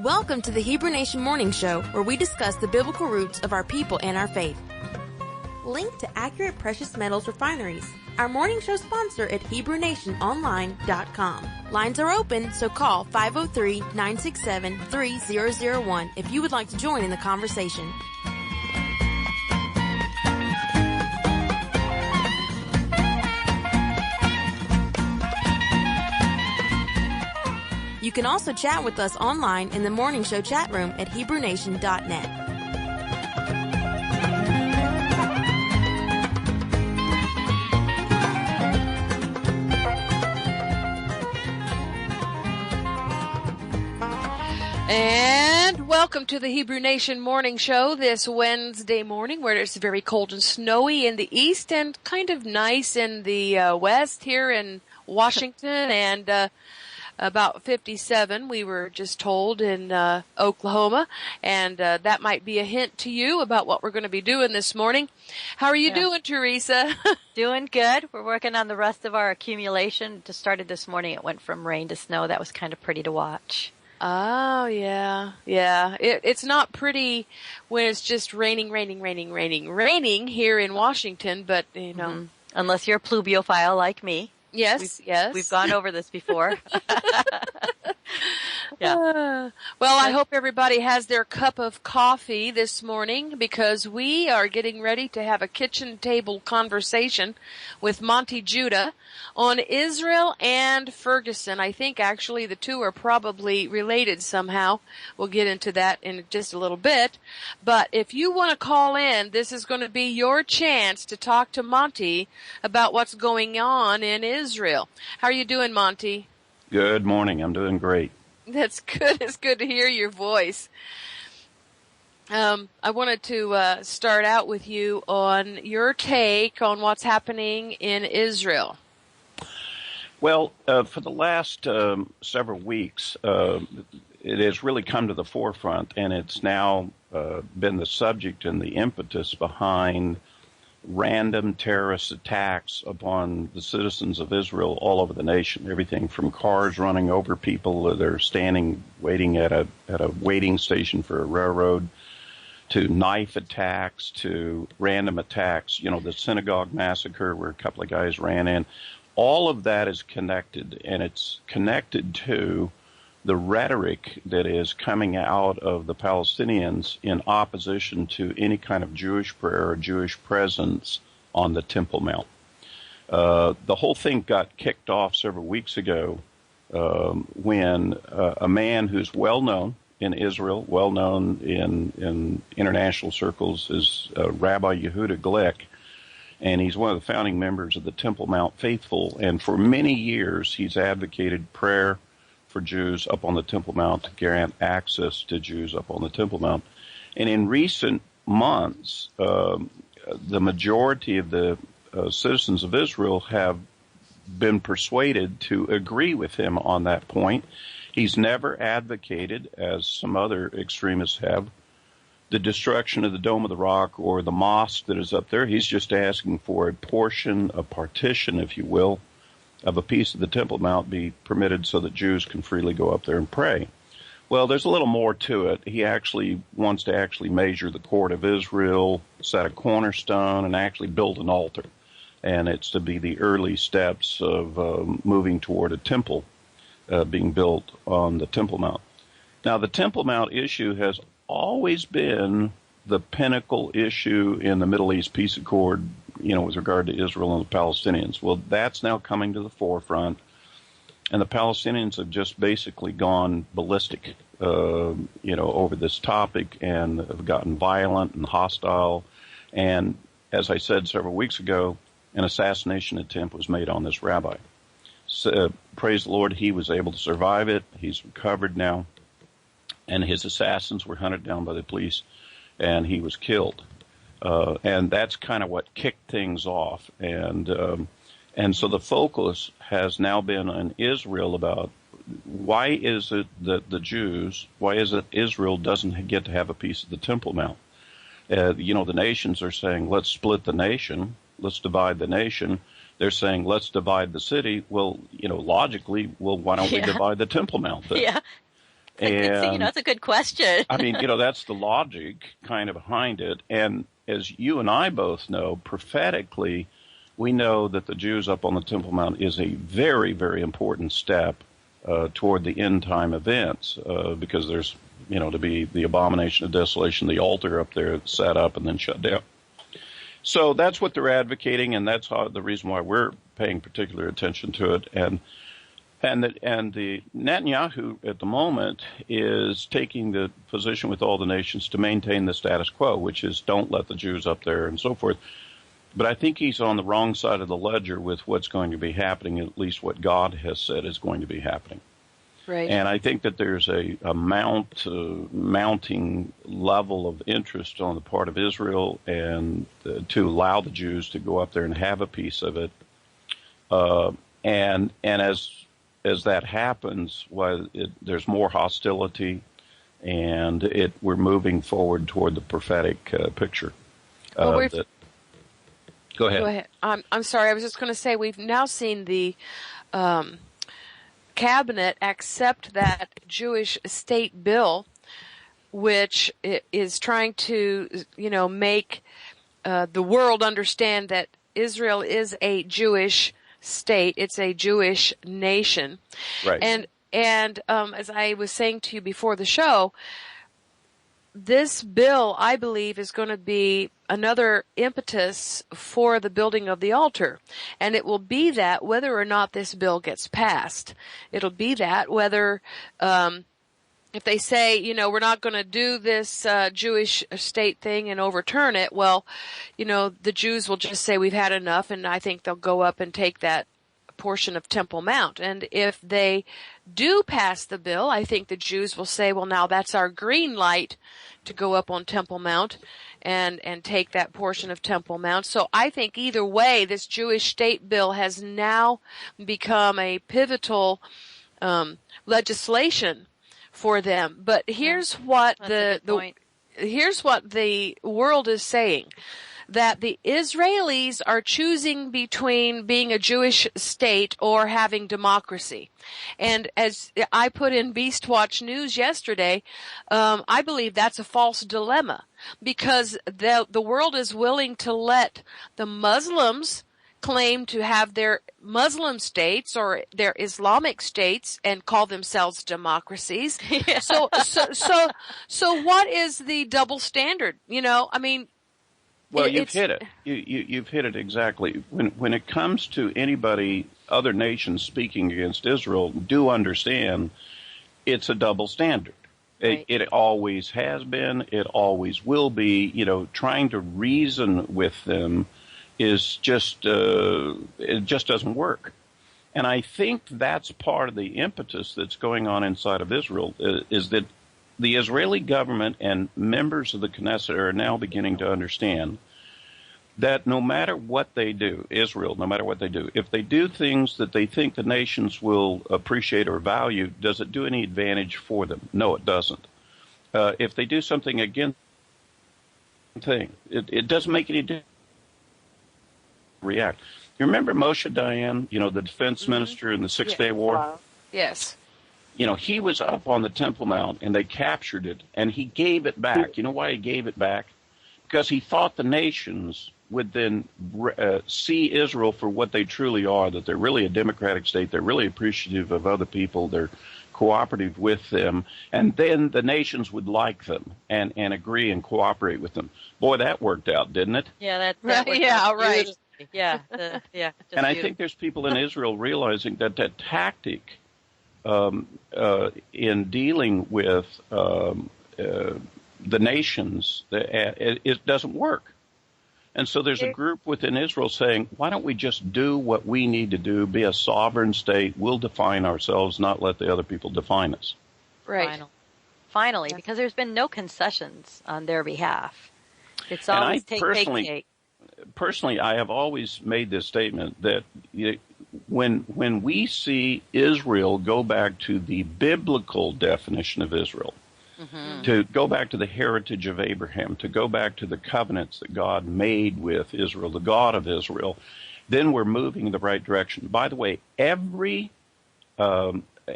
Welcome to the Hebrew Nation Morning Show, where we discuss the biblical roots of our people and our faith. Link to Accurate Precious Metals Refineries, our morning show sponsor at HebrewNationOnline.com. Lines are open, so call 503-967-3001 if you would like to join in the conversation. You can also chat with us online in the morning show chat room at HebrewNation.net. And welcome to the Hebrew Nation Morning Show this Wednesday morning, where it's very cold and snowy in the east and kind of nice in the west here in Washington, and about 57, we were just told, in Oklahoma, and that might be a hint to you about what we're going to be doing this morning. How are you doing, Teresa? Doing good. We're working on the rest of our accumulation. Just started this morning. It went from rain to snow. That was kind of pretty to watch. Oh, yeah. It's not pretty when it's just raining here in Washington, but, you know. Mm-hmm. Unless you're a pluviophile like me. Yes. We've gone over this before. Well, I hope everybody has their cup of coffee this morning, because we are getting ready to have a kitchen table conversation with Monte Judah on Israel and Ferguson. I think actually the two are probably related somehow. We'll get into that in just a little bit. But if you want to call in, this is going to be your chance to talk to Monte about what's going on in Israel. How are you doing, Monte? Good morning. I'm doing great. That's good. It's good to hear your voice. I wanted to start out with you on your take on what's happening in Israel. Well, for the last several weeks, it has really come to the forefront, and it's now been the subject and the impetus behind random terrorist attacks upon the citizens of Israel all over the nation. Everything from cars running over people that are standing waiting at a waiting station for a railroad, to knife attacks, to random attacks. You know, the synagogue massacre where a couple of guys ran in. All of that is connected, and it's connected to the rhetoric that is coming out of the Palestinians in opposition to any kind of Jewish prayer or Jewish presence on the Temple Mount. The whole thing got kicked off several weeks ago when a man who's well known in Israel, well known in international circles, is Rabbi Yehuda Glick, and he's one of the founding members of the Temple Mount Faithful, and for many years he's advocated prayer for Jews up on the Temple Mount, to grant access to Jews up on the Temple Mount. And in recent months, the majority of the citizens of Israel have been persuaded to agree with him on that point. He's never advocated, as some other extremists have, the destruction of the Dome of the Rock or the mosque that is up there. He's just asking for a portion, a partition, if you will, of a piece of the Temple Mount be permitted so that Jews can freely go up there and pray. Well, there's a little more to it. He actually wants to actually measure the court of Israel, set a cornerstone, and actually build an altar. And it's to be the early steps of moving toward a temple being built on the Temple Mount. Now, the Temple Mount issue has always been the pinnacle issue in the Middle East peace accord, you know, with regard to Israel and the Palestinians. Well, that's now coming to the forefront, and the Palestinians have just basically gone ballistic, over this topic, and have gotten violent and hostile. And as I said several weeks ago, an assassination attempt was made on this rabbi. So, praise the Lord, he was able to survive it. He's recovered now, and his assassins were hunted down by the police, and he was killed. And that's kind of what kicked things off. And so the focus has now been on Israel about why is it that why is it Israel doesn't get to have a piece of the Temple Mount? The nations are saying, let's split the nation, let's divide the nation. They're saying, let's divide the city. Well, logically, why don't we divide the Temple Mount then? Yeah. And that's a good question. I mean, that's the logic kind of behind it. And as you and I both know, prophetically, we know that the Jews up on the Temple Mount is a very, very important step toward the end time events, because there's, to be the abomination of desolation, the altar up there set up and then shut down. So that's what they're advocating, and that's the reason why we're paying particular attention to it. And the Netanyahu at the moment is taking the position with all the nations to maintain the status quo, which is don't let the Jews up there and so forth. But I think he's on the wrong side of the ledger with what's going to be happening, at least what God has said is going to be happening. Right. And I think that there's a mounting level of interest on the part of Israel and to allow the Jews to go up there and have a piece of it. And as that happens, there's more hostility, and we're moving forward toward the prophetic picture. Go ahead. Go ahead. I'm sorry. I was just going to say we've now seen the cabinet accept that Jewish state bill, which is trying to, make the world understand that Israel is a Jewish state. It's a Jewish nation. Right. And as I was saying to you before the show, this bill, I believe, is going to be another impetus for the building of the altar. And it will be that whether or not this bill gets passed. It'll be that whether, if they say, we're not going to do this Jewish state thing and overturn it, well, the Jews will just say we've had enough, and I think they'll go up and take that portion of Temple Mount. And if they do pass the bill, I think the Jews will say, well, now that's our green light to go up on Temple Mount and take that portion of Temple Mount. So I think either way, this Jewish state bill has now become a pivotal legislation for them. But here's what here's what the world is saying. That the Israelis are choosing between being a Jewish state or having democracy. And as I put in Beast Watch News yesterday, I believe that's a false dilemma, because the world is willing to let the Muslims claim to have their Muslim states or their Islamic states and call themselves democracies. Yeah. So what is the double standard? Well, you've hit it. You've hit it exactly. When it comes to anybody, other nations speaking against Israel, do understand it's a double standard. Right. It always has been. It always will be. Trying to reason with them is just it just doesn't work. And I think that's part of the impetus that's going on inside of Israel is that the Israeli government and members of the Knesset are now beginning to understand that no matter what they do, Israel, no matter what they do, if they do things that they think the nations will appreciate or value, does it do any advantage for them? No, it doesn't. If they do something against the thing, it doesn't make any difference. React. You remember Moshe Dayan, the defense minister in the Six-Day War? Yes. He was up on the Temple Mount, and they captured it, and he gave it back. You know why he gave it back? Because he thought the nations would then see Israel for what they truly are, that they're really a democratic state, they're really appreciative of other people, they're cooperative with them, and then the nations would like them and agree and cooperate with them. Boy, that worked out, didn't it? Yeah, that worked out. Right. Yeah, and I think there's people in Israel realizing that tactic in dealing with the nations, it doesn't work. And so there's a group within Israel saying, why don't we just do what we need to do, be a sovereign state, we'll define ourselves, not let the other people define us. Right. Finally, because there's been no concessions on their behalf. It's always take. Personally, I have always made this statement that when we see Israel go back to the biblical definition of Israel, to go back to the heritage of Abraham, to go back to the covenants that God made with Israel, the God of Israel, then we're moving in the right direction. By the way, every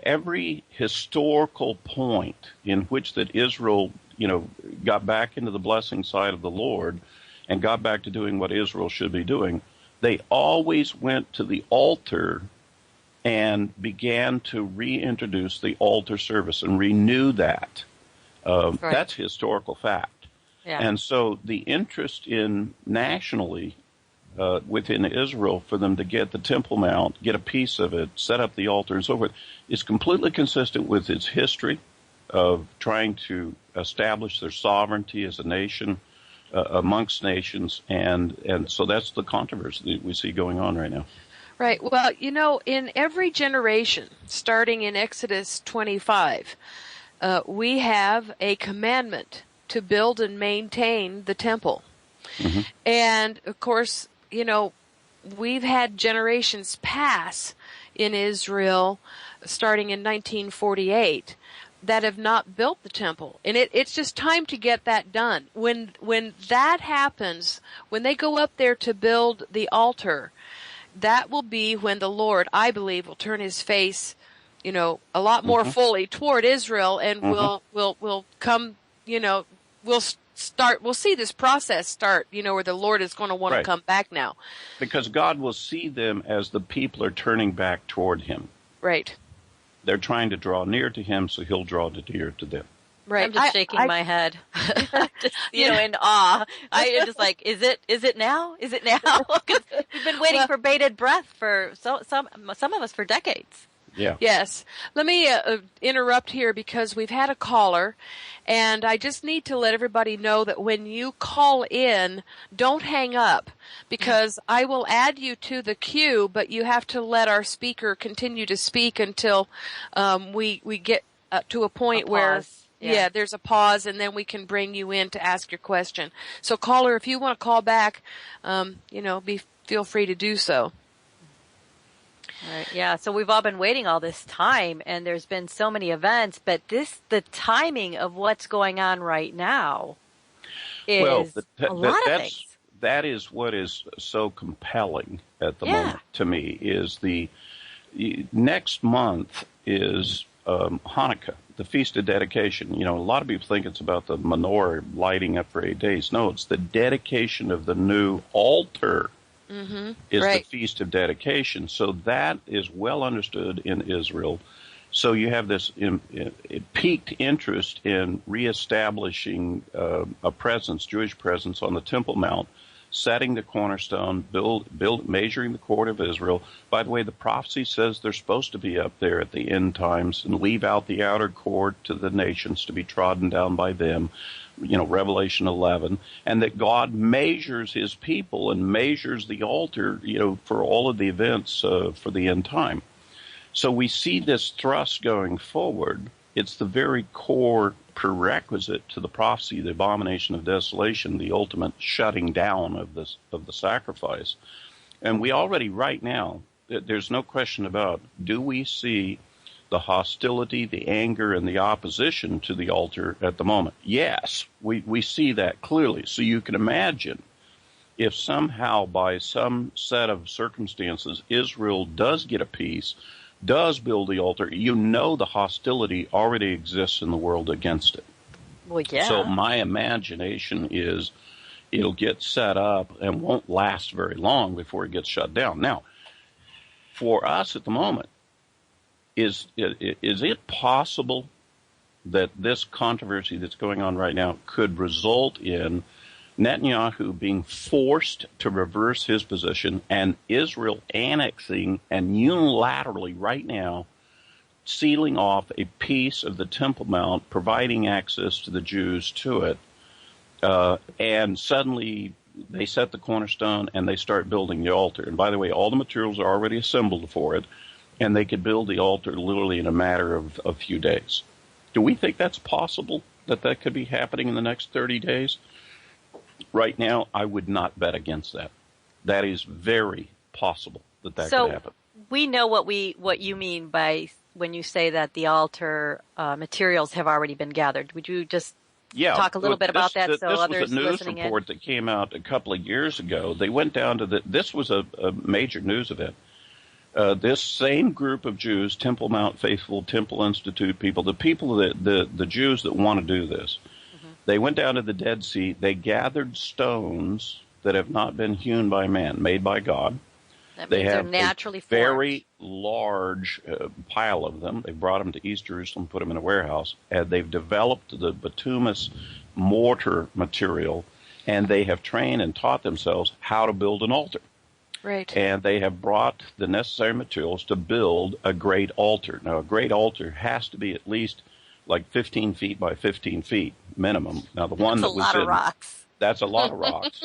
every historical point in which that Israel, got back into the blessing side of the Lord and got back to doing what Israel should be doing, they always went to the altar and began to reintroduce the altar service and renew that. Right. That's historical fact. Yeah. And so the interest in nationally within Israel for them to get the Temple Mount, get a piece of it, set up the altar and so forth, is completely consistent with its history of trying to establish their sovereignty as a nation amongst nations. And so that's the controversy that we see going on right now. Right. Well, in every generation, starting in Exodus 25, we have a commandment to build and maintain the temple. Mm-hmm. And, of course, we've had generations pass in Israel starting in 1948 that have not built the temple. And it's just time to get that done. When that happens, when they go up there to build the altar, that will be when the Lord, I believe, will turn his face, a lot more mm-hmm. fully toward Israel, and mm-hmm. we'll come, we'll see this process start, where the Lord is going to want to come back now. Because God will see them as the people are turning back toward him. Right. They're trying to draw near to him, so he'll draw near to them. Right. I'm just shaking my head, just, in awe. I just like, is it now? Is it now? Because we've been waiting for bated breath for some of us for decades. Yeah. Yes. Let me interrupt here because we've had a caller, and I just need to let everybody know that when you call in, don't hang up, because I will add you to the queue, but you have to let our speaker continue to speak until we get to a point where there's a pause, and then we can bring you in to ask your question. So, caller, if you want to call back, feel free to do so. Right, yeah, so we've all been waiting all this time, and there's been so many events, but the timing of what's going on right now is a lot of things. That is what is so compelling at the moment to me, is the next month is Hanukkah, the Feast of Dedication. A lot of people think it's about the menorah lighting up for 8 days. No, it's the dedication of the new altar. Mm-hmm. Is the Feast of Dedication. So that is well understood in Israel. So you have this piqued interest in reestablishing a presence, Jewish presence, on the Temple Mount, setting the cornerstone, measuring the court of Israel. By the way, the prophecy says they're supposed to be up there at the end times and leave out the outer court to the nations to be trodden down by them. Revelation 11, and that God measures his people and measures the altar, for all of the events for the end time. So we see this thrust going forward. It's the very core prerequisite to the prophecy, the abomination of desolation, the ultimate shutting down of the sacrifice. And we already, right now, there's no question about, do we see the hostility, the anger, and the opposition to the altar at the moment? Yes, we see that clearly. So you can imagine if somehow by some set of circumstances Israel does get a peace, does build the altar, the hostility already exists in the world against it. Well, yeah. So my imagination is it'll get set up and won't last very long before it gets shut down. Now, for us at the moment, is it possible that this controversy that's going on right now could result in Netanyahu being forced to reverse his position and Israel annexing and unilaterally right now sealing off a piece of the Temple Mount, providing access to the Jews to it, and suddenly they set the cornerstone and they start building the altar? And by the way, all the materials are already assembled for it, and they could build the altar literally in a matter of a few days. Do we think that's possible, that could be happening in the next 30 days? Right now, I would not bet against that. That is very possible that could happen. We know what you mean by when you say that the altar materials have already been gathered. Would you just talk a little bit about that so others listening in? This was a news report that came out a couple of years ago. They went down to this was a major news event. This same group of Jews, Temple Mount faithful, Temple Institute people, the Jews that want to do this, they went down to the Dead Sea. They gathered stones that have not been hewn by man, made by God. That means they're naturally formed. Very large pile of them. They brought them to East Jerusalem, put them in a warehouse, and they've developed the bituminous mortar material, and they have trained and taught themselves how to build an altar. Right. And they have brought the necessary materials to build a great altar. Now, a great altar has to be at least like 15 feet by 15 feet minimum. Now, the one that's that was in... That's a lot of rocks. That's a lot of rocks.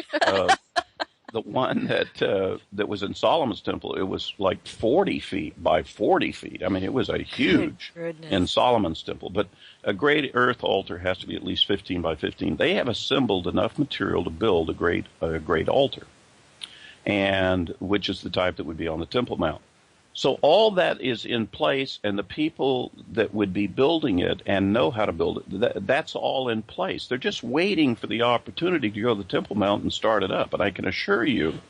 The one that was in Solomon's temple, it was like 40 feet by 40 feet. I mean, it was a huge in Solomon's temple. But a great earth altar has to be at least 15 by 15. They have assembled enough material to build a great altar, and which is the type that would be on the Temple Mount. So all that is in place, and the people that would be building it and know how to build it, that's all in place. They're just waiting for the opportunity to go to the Temple Mount and start it up. And I can assure you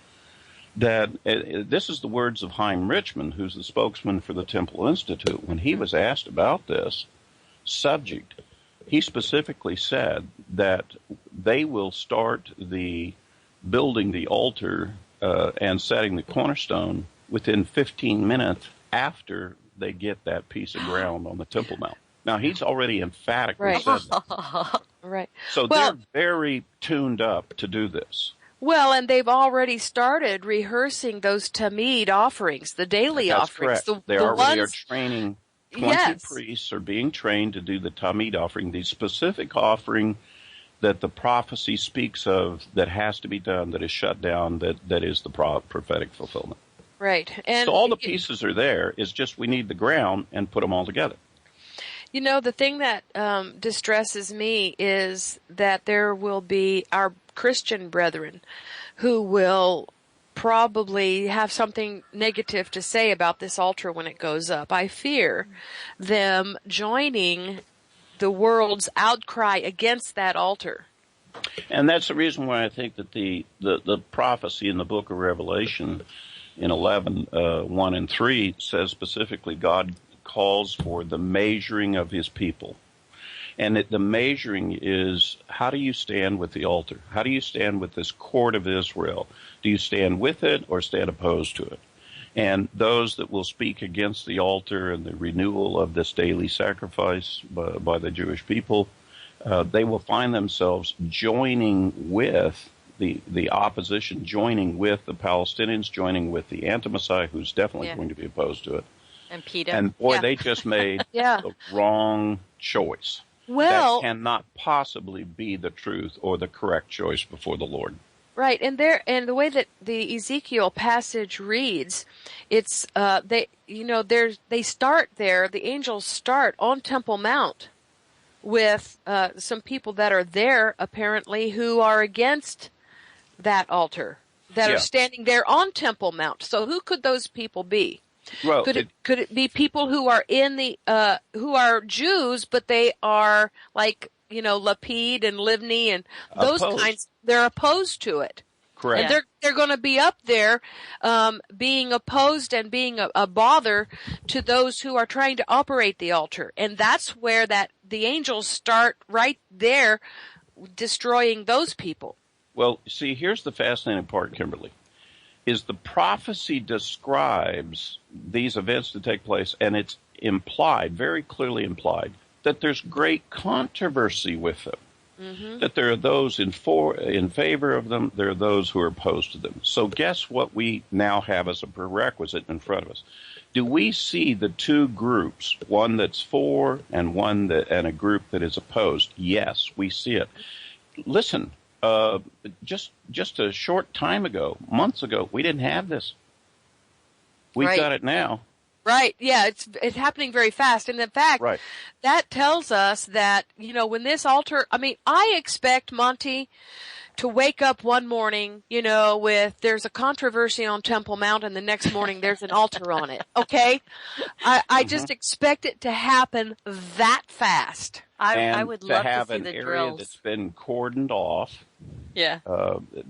that this is the words of Chaim Richmond, who's the spokesman for the Temple Institute. When he was asked about this subject, he specifically said that they will start building the altar and setting the cornerstone within 15 minutes after they get that piece of ground on the Temple Mount. Now, he's already emphatically said that. Right. So they're very tuned up to do this. Well, and they've already started rehearsing those Tamid offerings, the daily offerings. Correct. They already are training. 20 priests are being trained to do the Tamid offering, the specific offering that the prophecy speaks of that has to be done, that is shut down, that is the prophetic fulfillment. Right. And so all the pieces are there. It's just we need the ground and put them all together. You know, the thing that distresses me is that there will be our Christian brethren who will probably have something negative to say about this altar when it goes up. I fear them joining the world's outcry against that altar. And that's the reason why I think that the prophecy in the book of Revelation in 11, 1 and 3 says specifically God calls for the measuring of his people. And the measuring is, how do you stand with the altar? How do you stand with this court of Israel? Do you stand with it or stand opposed to it? And those that will speak against the altar and the renewal of this daily sacrifice by the Jewish people, they will find themselves joining with the opposition, joining with the Palestinians, joining with the anti-Messiah, who's definitely going to be opposed to it. And Peter. And boy, they just made the wrong choice. Well, that cannot possibly be the truth or the correct choice before the Lord. Right, and the way that the Ezekiel passage reads, it's they start there. The angels start on Temple Mount with some people that are there apparently who are against that altar, that are standing there on Temple Mount. So who could those people be? Well, could it be people who are in the who are Jews, but they are like Lapid and Livni and those opposed. kinds? They're opposed to it. Correct. And they're going to be up there being opposed and being a bother to those who are trying to operate the altar. And that's where the angels start right there destroying those people. Well, see, here's the fascinating part, Kimberly, is the prophecy describes these events to take place, and it's implied, very clearly implied, that there's great controversy with them. Mm-hmm. That there are those in favor of them, there are those who are opposed to them. So guess what we now have as a prerequisite in front of us? Do we see the two groups, one that's for and and a group that is opposed? Yes, we see it. Listen, just a short time ago, months ago, we didn't have this. We've got it now. Right. Yeah, it's happening very fast. And in fact, that tells us that, when this altar, I expect Monte to wake up one morning, with there's a controversy on Temple Mount and the next morning there's an altar on it. Okay? I just expect it to happen that fast. I would love to have see an the area drills. that's been cordoned off, Yeah.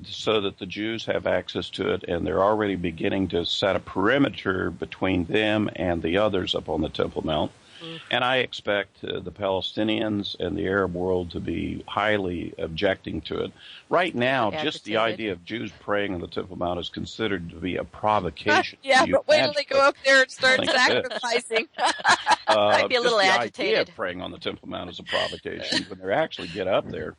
so that the Jews have access to it, and they're already beginning to set a perimeter between them and the others up on the Temple Mount. And I expect the Palestinians and the Arab world to be highly objecting to it. Right now, just the idea of Jews praying on the Temple Mount is considered to be a provocation. Yeah, but wait till they go up there and start sacrificing. I'd be a little agitated. The idea of praying on the Temple Mount is a provocation when they actually get up there.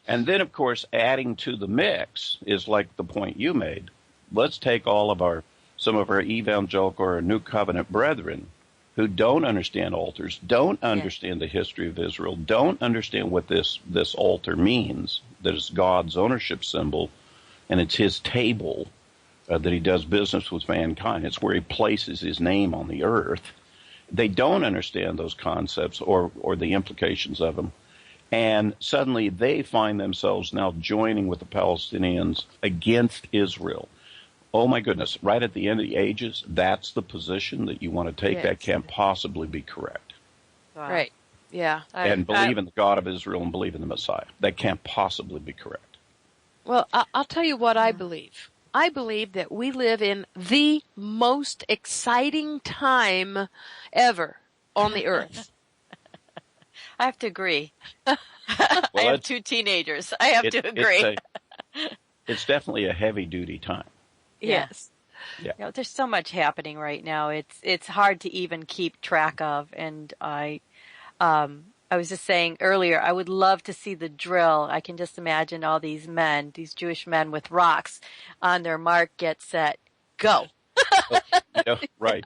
And then, of course, adding to the mix is like the point you made. Let's take some of our evangelical or New Covenant brethren who don't understand altars, don't understand the history of Israel, don't understand what this altar means, that it's God's ownership symbol, and it's his table that he does business with mankind. It's where he places his name on the earth. They don't understand those concepts or the implications of them. And suddenly they find themselves now joining with the Palestinians against Israel. Oh, my goodness. Right at the end of the ages, that's the position that you want to take? Yes. That can't possibly be correct. Wow. Right. Yeah. And believe in the God of Israel and believe in the Messiah. That can't possibly be correct. Well, I'll tell you what I believe. I believe that we live in the most exciting time ever on the earth. I have to agree. I have 2 teenagers. I have to agree. It's definitely a heavy-duty time. Yes. Yeah. You know, there's so much happening right now. It's hard to even keep track of. And I was just saying earlier, I would love to see the drill. I can just imagine all these men, these Jewish men with rocks on their mark, get set, go. Right.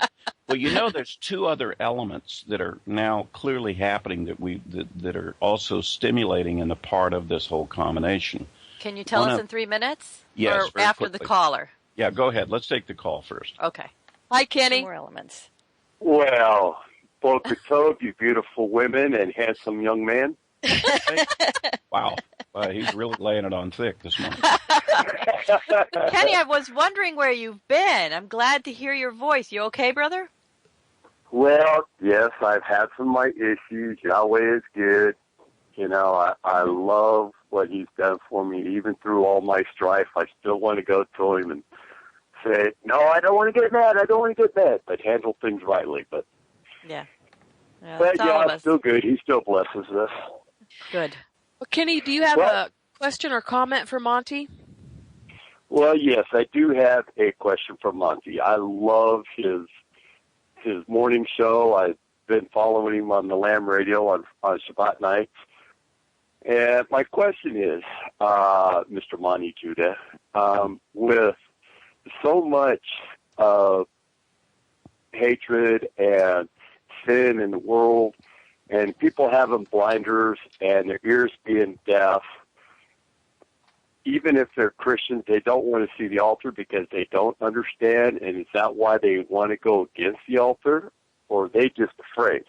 Well, there's 2 other elements that are now clearly happening that are also stimulating in the part of this whole combination. Can you tell us in 3 minutes? Yes. Or after the caller? Yeah, go ahead. Let's take the call first. Okay. Hi, Kenny. More elements. Well, Boker Tov, you beautiful women and handsome young man. Wow. He's really laying it on thick this morning. Kenny, I was wondering where you've been. I'm glad to hear your voice. You okay, brother? Well, yes, I've had some of my issues. Yahweh is good. I love what he's done for me. Even through all my strife, I still want to go to him and say, no, I don't want to get mad. I don't want to get mad. But handle things rightly. But yeah, I'm still good. He still blesses us. Good. Well, Kenny, do you have a question or comment for Monte? Well, yes, I do have a question for Monte. I love his morning show. I've been following him on the Lamb Radio on Shabbat nights. And my question is, Mr. Monte Judah, with so much of hatred and sin in the world, and people having blinders and their ears being deaf, even if they're Christians, they don't want to see the altar because they don't understand, and is that why they want to go against the altar, or are they just afraid?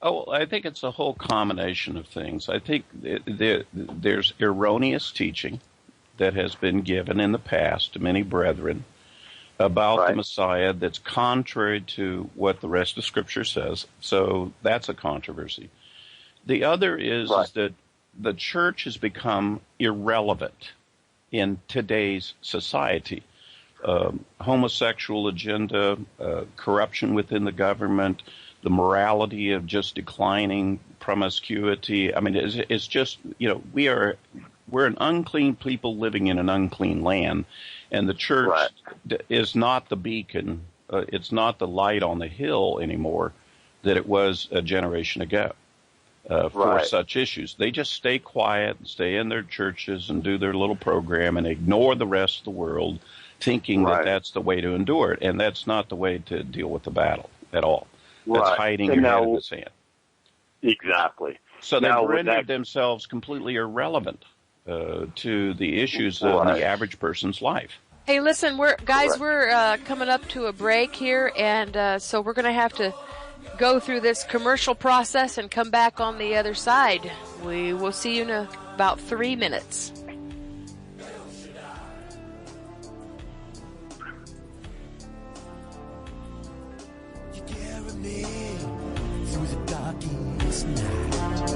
Oh, I think it's a whole combination of things. I think there's erroneous teaching that has been given in the past to many brethren about the Messiah that's contrary to what the rest of Scripture says. So that's a controversy. The other is that the church has become irrelevant in today's society. Homosexual agenda, corruption within the government, the morality of just declining promiscuity. I mean, it's just, we're an unclean people living in an unclean land, and the church is not the beacon. It's not the light on the hill anymore that it was a generation ago for such issues. They just stay quiet and stay in their churches and do their little program and ignore the rest of the world, thinking that that's the way to endure it, and that's not the way to deal with the battle at all. That's hiding your head in the sand. Exactly. So they've rendered themselves completely irrelevant to the issues of the average person's life. Hey, listen, we're coming up to a break here, and so we're going to have to go through this commercial process and come back on the other side. We will see you in about 3 minutes. Through the darkest night,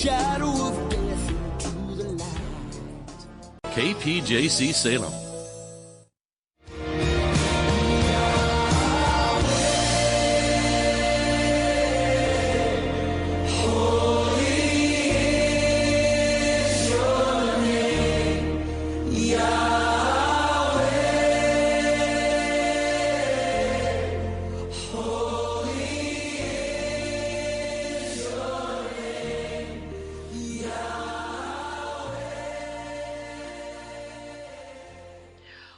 shadow of death into the light. KPJC Salem.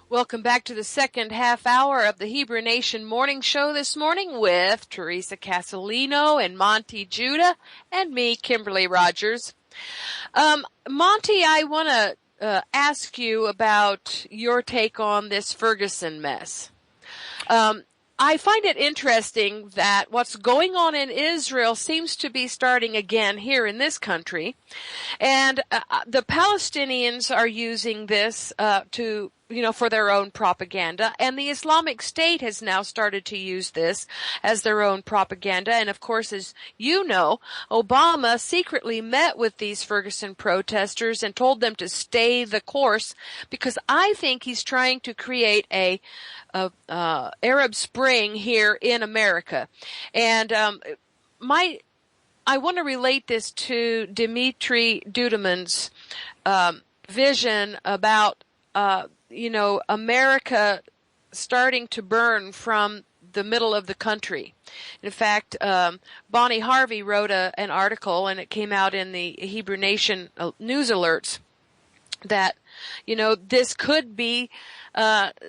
Welcome back to the second half hour of the Hebrew Nation Morning Show this morning with Teresa Casalino and Monte Judah and me, Kimberly Rogers. Monte, I want to ask you about your take on this Ferguson mess. I find it interesting that what's going on in Israel seems to be starting again here in this country. And the Palestinians are using this for their own propaganda. And the Islamic State has now started to use this as their own propaganda. And of course, as you know, Obama secretly met with these Ferguson protesters and told them to stay the course, because I think he's trying to create a Arab Spring here in America. And I want to relate this to Dimitri Duduman's vision about America starting to burn from the middle of the country. In fact, Bonnie Harvey wrote an article, and it came out in the Hebrew Nation news alerts, that this could be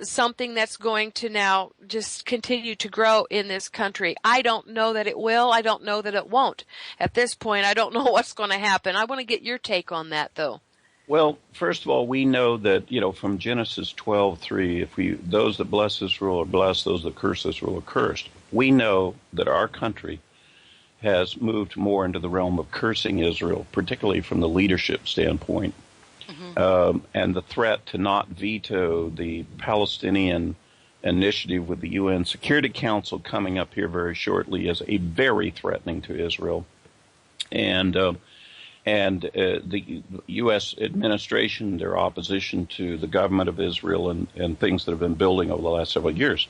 something that's going to now just continue to grow in this country. I don't know that it will. I don't know that it won't. At this point, I don't know what's going to happen. I want to get your take on that, though. Well, first of all, we know that, from Genesis 12:3, those that bless Israel are blessed, those that curse Israel are cursed. We know that our country has moved more into the realm of cursing Israel, particularly from the leadership standpoint. Mm-hmm. And the threat to not veto the Palestinian initiative with the UN Security Council coming up here very shortly is a very threatening to Israel. And the U.S. administration, their opposition to the government of Israel and things that have been building over the last several years.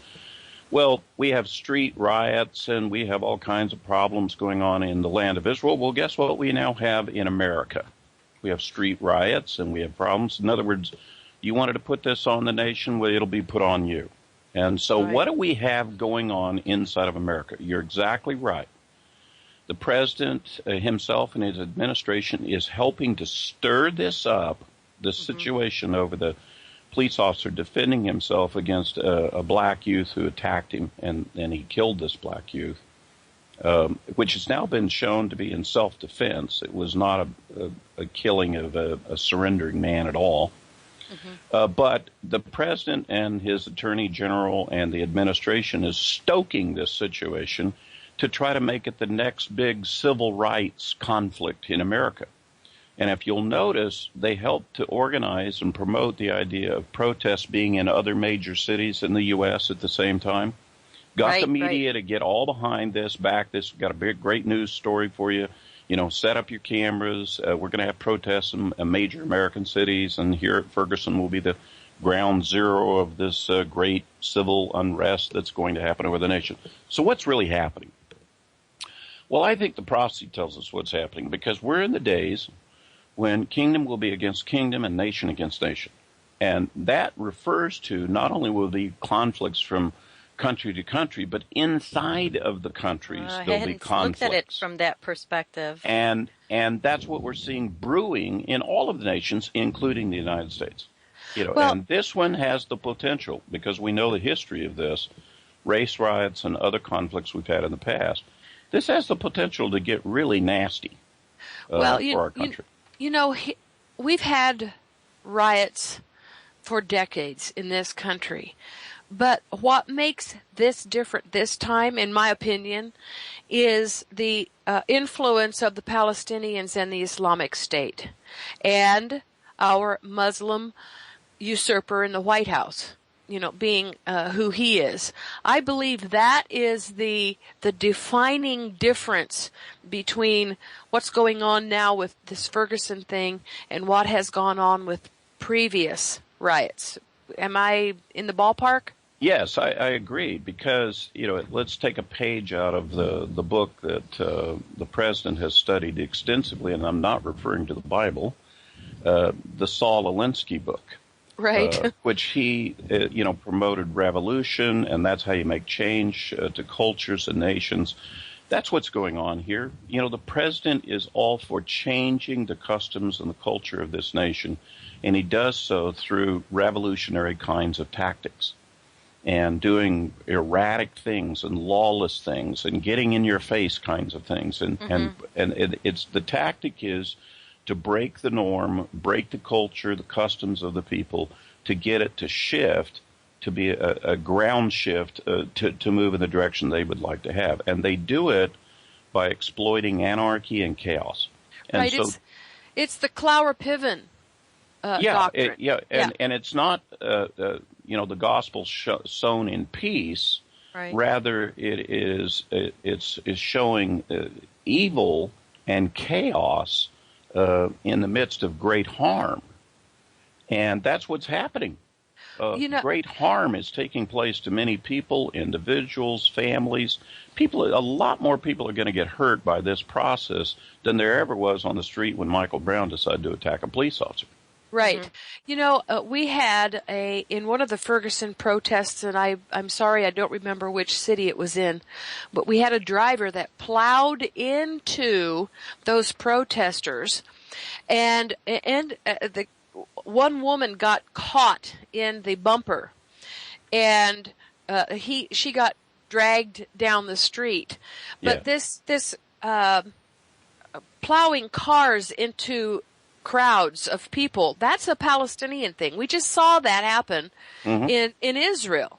Well, we have street riots and we have all kinds of problems going on in the land of Israel. Well, guess what we now have in America? We have street riots and we have problems. In other words, you wanted to put this on the nation, well, it'll be put on you. And so What do we have going on inside of America? You're exactly right. The president himself and his administration is helping to stir this up, this situation over the police officer defending himself against a black youth who attacked him, and he killed this black youth, which has now been shown to be in self-defense. It was not a killing of a surrendering man at all. Mm-hmm. But the president and his attorney general and the administration is stoking this situation to try to make it the next big civil rights conflict in America. And if you'll notice, they helped to organize and promote the idea of protests being in other major cities in the U.S. at the same time. Got the media to get all behind this, back this. Got a great news story for you. Set up your cameras. We're going to have protests in major American cities, and here at Ferguson will be the ground zero of this great civil unrest that's going to happen over the nation. So what's really happening? Well, I think the prophecy tells us what's happening, because we're in the days when kingdom will be against kingdom and nation against nation. And that refers to not only will be conflicts from country to country, but inside of the countries there'll be conflicts. I hadn't looked at it from that perspective. And that's what we're seeing brewing in all of the nations, including the United States. And this one has the potential, because we know the history of this, race riots and other conflicts we've had in the past. This has the potential to get really nasty for our country. We've had riots for decades in this country. But what makes this different this time, in my opinion, is the influence of the Palestinians and the Islamic State and our Muslim usurper in the White House. being who he is. I believe that is the defining difference between what's going on now with this Ferguson thing and what has gone on with previous riots. Am I in the ballpark? Yes, I agree, because, let's take a page out of the book that the president has studied extensively, and I'm not referring to the Bible, the Saul Alinsky book. Right. Which he, promoted revolution, and that's how you make change to cultures and nations. That's what's going on here. The president is all for changing the customs and the culture of this nation, and he does so through revolutionary kinds of tactics and doing erratic things and lawless things and getting in your face kinds of things. And it's the tactic is to break the norm, break the culture, the customs of the people, to get it to shift, to be a ground shift, to move in the direction they would like to have. And they do it by exploiting anarchy and chaos. And right. So, it's the Clower-Piven doctrine. And it's not, the gospel sown in peace. Right. Rather, it's showing evil and chaos in the midst of great harm. And that's what's happening. Great harm is taking place to many people, individuals, families. A lot more people are going to get hurt by this process than there ever was on the street when Michael Brown decided to attack a police officer. Right. We had in one of the Ferguson protests, and I'm sorry I don't remember which city it was in, but we had a driver that plowed into those protesters, and the one woman got caught in the bumper, and she got dragged down the street. But this plowing cars into crowds of people, that's a Palestinian thing. We just saw that happen in Israel.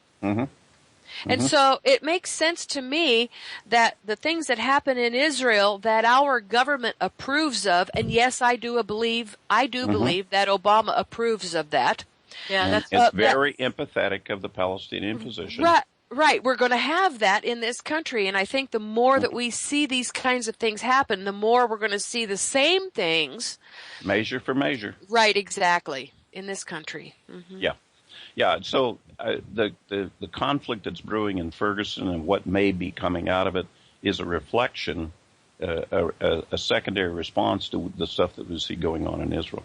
And so it makes sense to me that the things that happen in Israel that our government approves of, and yes, I do believe that Obama approves of that. Yeah, it's very empathetic of the Palestinian position. Right. We're going to have that in this country, and I think the more that we see these kinds of things happen, the more we're going to see the same things. Measure for measure. Right, exactly, in this country. Yeah. So the conflict that's brewing in Ferguson and what may be coming out of it is a reflection, a secondary response to the stuff that we see going on in Israel.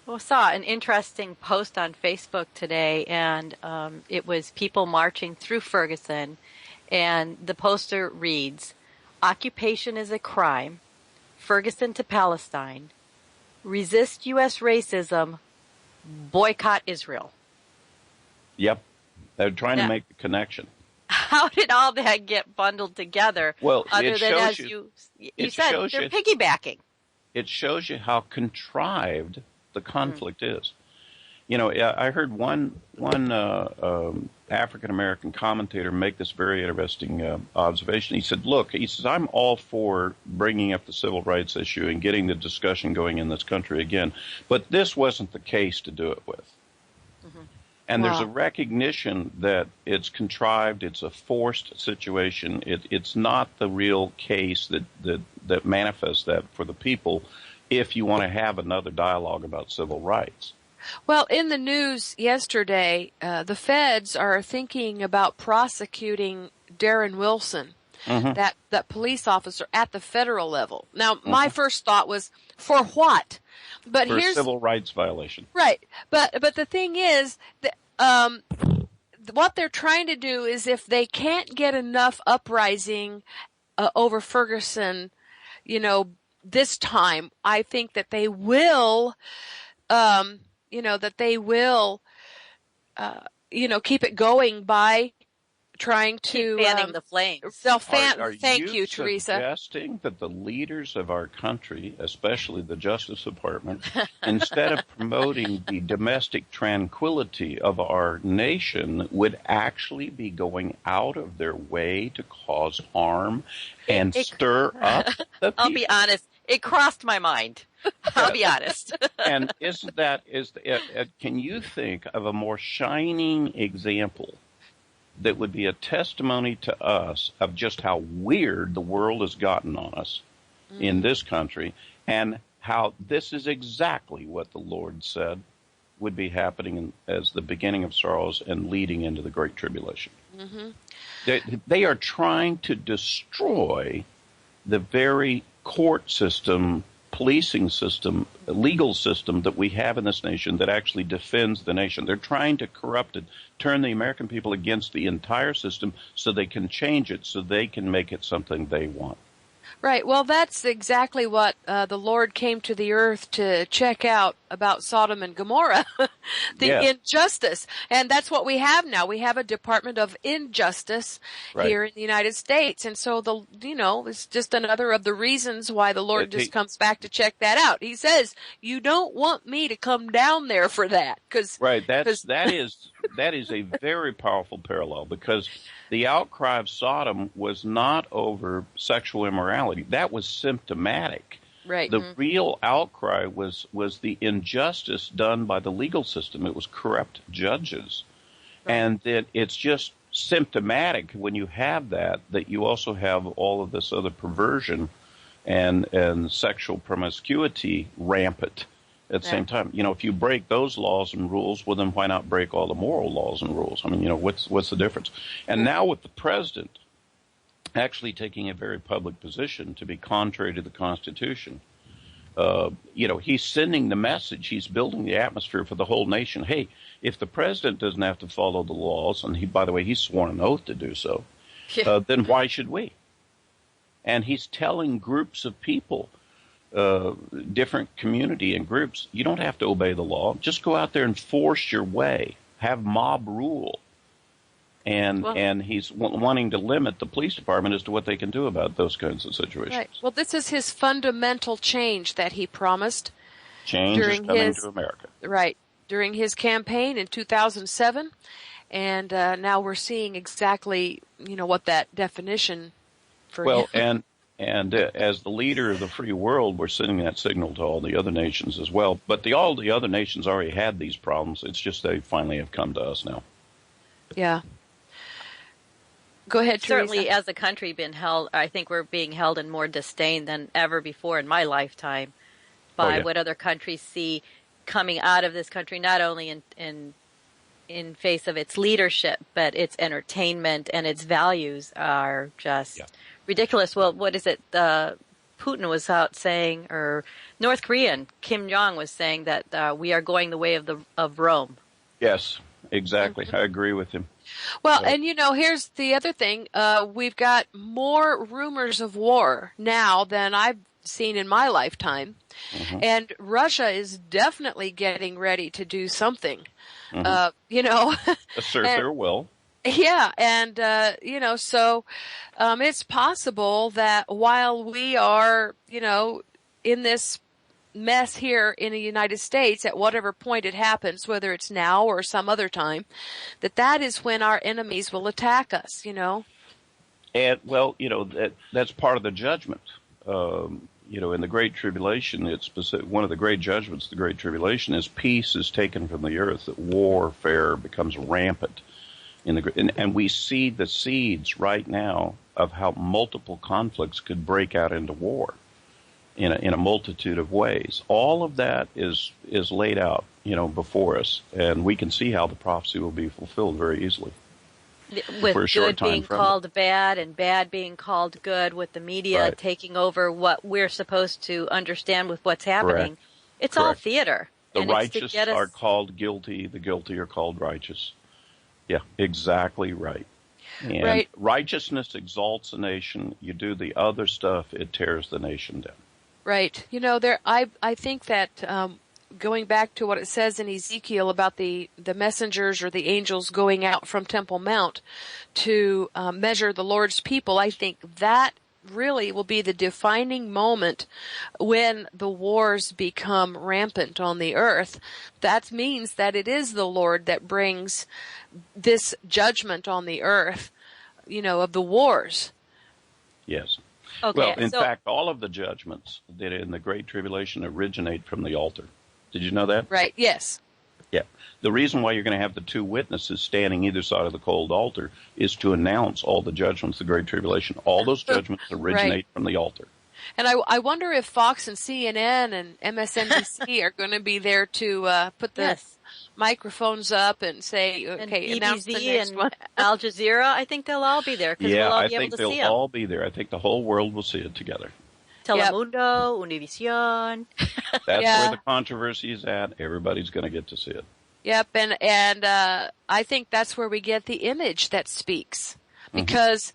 Well, I saw an interesting post on Facebook today, and it was people marching through Ferguson, and the poster reads, "Occupation is a crime. Ferguson to Palestine. Resist U.S. racism. Boycott Israel." Yep. They're trying to make the connection. How did all that get bundled together? Well, other than as you said, they're piggybacking. It shows you how contrived the conflict is. I heard one African American commentator make this very interesting observation. He said, I'm all for bringing up the civil rights issue and getting the discussion going in this country again, but this wasn't the case to do it with. And there's a recognition that it's contrived, it's a forced situation, it's not the real case that manifests that for the people if you want to have another dialogue about civil rights. Well, in the news yesterday, the feds are thinking about prosecuting Darren Wilson, that police officer at the federal level. Now, my first thought was, for what? But for a civil rights violation. Right. But the thing is, that, what they're trying to do is if they can't get enough uprising over Ferguson, this time, I think that they will, keep it going by trying to fanning the flames. Thank you, Teresa. Are you suggesting that the leaders of our country, especially the Justice Department, instead of promoting the domestic tranquility of our nation, would actually be going out of their way to cause harm and stir up the people? I'll be honest, it crossed my mind. I'll be honest. And can you think of a more shining example that would be a testimony to us of just how weird the world has gotten on us in this country, and how this is exactly what the Lord said would be happening as the beginning of sorrows and leading into the Great Tribulation. They are trying to destroy the very court system, policing system, legal system that we have in this nation that actually defends the nation. They're trying to corrupt it, turn the American people against the entire system so they can change it, so they can make it something they want. Right. Well, that's exactly what the Lord came to the earth to check out about Sodom and Gomorrah, injustice. And that's what we have now. We have a Department of Injustice here in the United States. And so, it's just another of the reasons why the Lord just comes back to check that out. He says, you don't want me to come down there for that. That is a very powerful parallel, because the outcry of Sodom was not over sexual immorality. That was symptomatic. Right. The real outcry was the injustice done by the legal system. It was corrupt judges. Right. And that it's just symptomatic when you have that you also have all of this other perversion and sexual promiscuity rampant at the same time. If you break those laws and rules, well, then why not break all the moral laws and rules? I mean, what's the difference? And now with the president actually taking a very public position to be contrary to the Constitution, he's sending the message. He's building the atmosphere for the whole nation. Hey, if the president doesn't have to follow the laws, and by the way, he's sworn an oath to do so, then why should we? And he's telling groups of people, different community and groups, you don't have to obey the law. Just go out there and force your way. Have mob rule. And he's wanting to limit the police department as to what they can do about those kinds of situations. Right. Well, this is his fundamental change that he promised. Change is coming to America. Right. During his campaign in 2007. And now we're seeing exactly, what that definition for him. And as the leader of the free world, we're sending that signal to all the other nations as well. But all the other nations already had these problems. It's just they finally have come to us now. Yeah. Go ahead, Teresa. Certainly, as a country, I think we're being held in more disdain than ever before in my lifetime by what other countries see coming out of this country, not only in face of its leadership, but its entertainment and its values are just ridiculous. Well, what is it? Putin was out saying, or North Korean Kim Jong was saying that we are going the way of Rome. Yes, exactly. I agree with him. Well, and here's the other thing. We've got more rumors of war now than I've seen in my lifetime. And Russia is definitely getting ready to do something. Assert their will. Yeah, and, so it's possible that while we are, in this mess here in the United States, at whatever point it happens, whether it's now or some other time, that is when our enemies will attack us, And, well, that's part of the judgment. In the Great Tribulation, one of the great judgments of the Great Tribulation is peace is taken from the earth, that warfare becomes rampant. And we see the seeds right now of how multiple conflicts could break out into war in a multitude of ways. All of that is laid out, before us, and we can see how the prophecy will be fulfilled very easily. With good being called bad and bad being called good, with the media taking over what we're supposed to understand with what's happening. Correct. It's all theater. The righteous are called guilty, the guilty are called righteous. Yeah, exactly right. And righteousness exalts a nation. You do the other stuff, it tears the nation down. Right. I think that going back to what it says in Ezekiel about the messengers or the angels going out from Temple Mount to measure the Lord's people, I think that really will be the defining moment when the wars become rampant on the earth. That means that it is the Lord that brings this judgment on the earth, of the wars. Yes. Okay, well, in fact, all of the judgments that in the Great Tribulation originate from the altar. Did you know that? Right. Yes. Yeah. The reason why you're going to have the two witnesses standing either side of the cold altar is to announce all the judgments of the Great Tribulation. All those judgments originate from the altar. And I wonder if Fox and CNN and MSNBC are going to be there to put the microphones up and say, okay, announce the next one. Al Jazeera, I think they'll all be there because we'll all be able to see them. I think they'll all be there. I think the whole world will see it together. Telemundo, Univision. That's where the controversy is at. Everybody's going to get to see it. Yep, and I think that's where we get the image that speaks. Because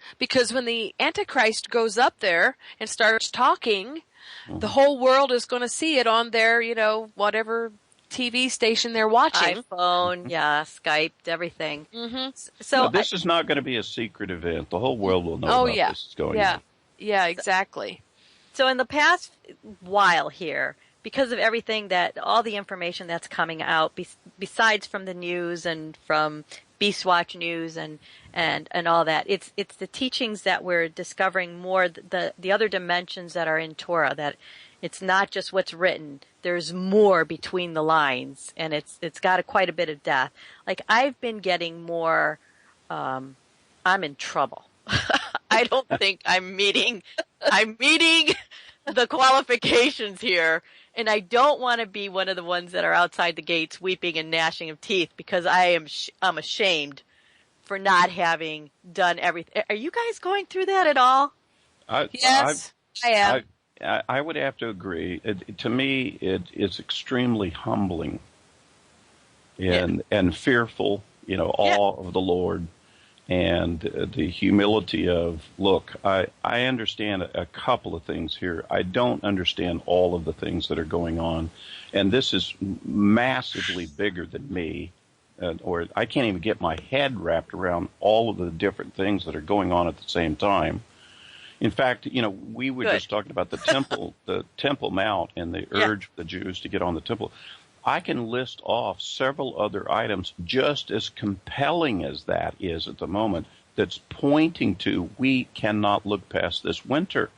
when the Antichrist goes up there and starts talking, the whole world is going to see it on their, whatever TV station they're watching. iPhone, Skype, everything. So this is not going to be a secret event. The whole world will know about this is going on. Yeah, exactly. So in the past while here, because of everything all the information that's coming out, besides from the news and from Beastwatch News and all that, it's the teachings that we're discovering more, the other dimensions that are in Torah, that it's not just what's written. There's more between the lines, and it's got quite a bit of depth. Like, I've been getting more, I'm in trouble. I don't think I'm meeting the qualifications here, and I don't want to be one of the ones that are outside the gates weeping and gnashing of teeth because I'm ashamed for not having done everything. Are you guys going through that at all? Yes, I am. I would have to agree. To me, it's extremely humbling and fearful, awe of the Lord. And the humility of, look, I understand a couple of things here. I don't understand all of the things that are going on. And this is massively bigger than me. Or I can't even get my head wrapped around all of the different things that are going on at the same time. In fact, we were just talking about the Temple Mount and the urge of the Jews to get on the temple. I can list off several other items just as compelling as that is at the moment that's pointing to we cannot look past this winter.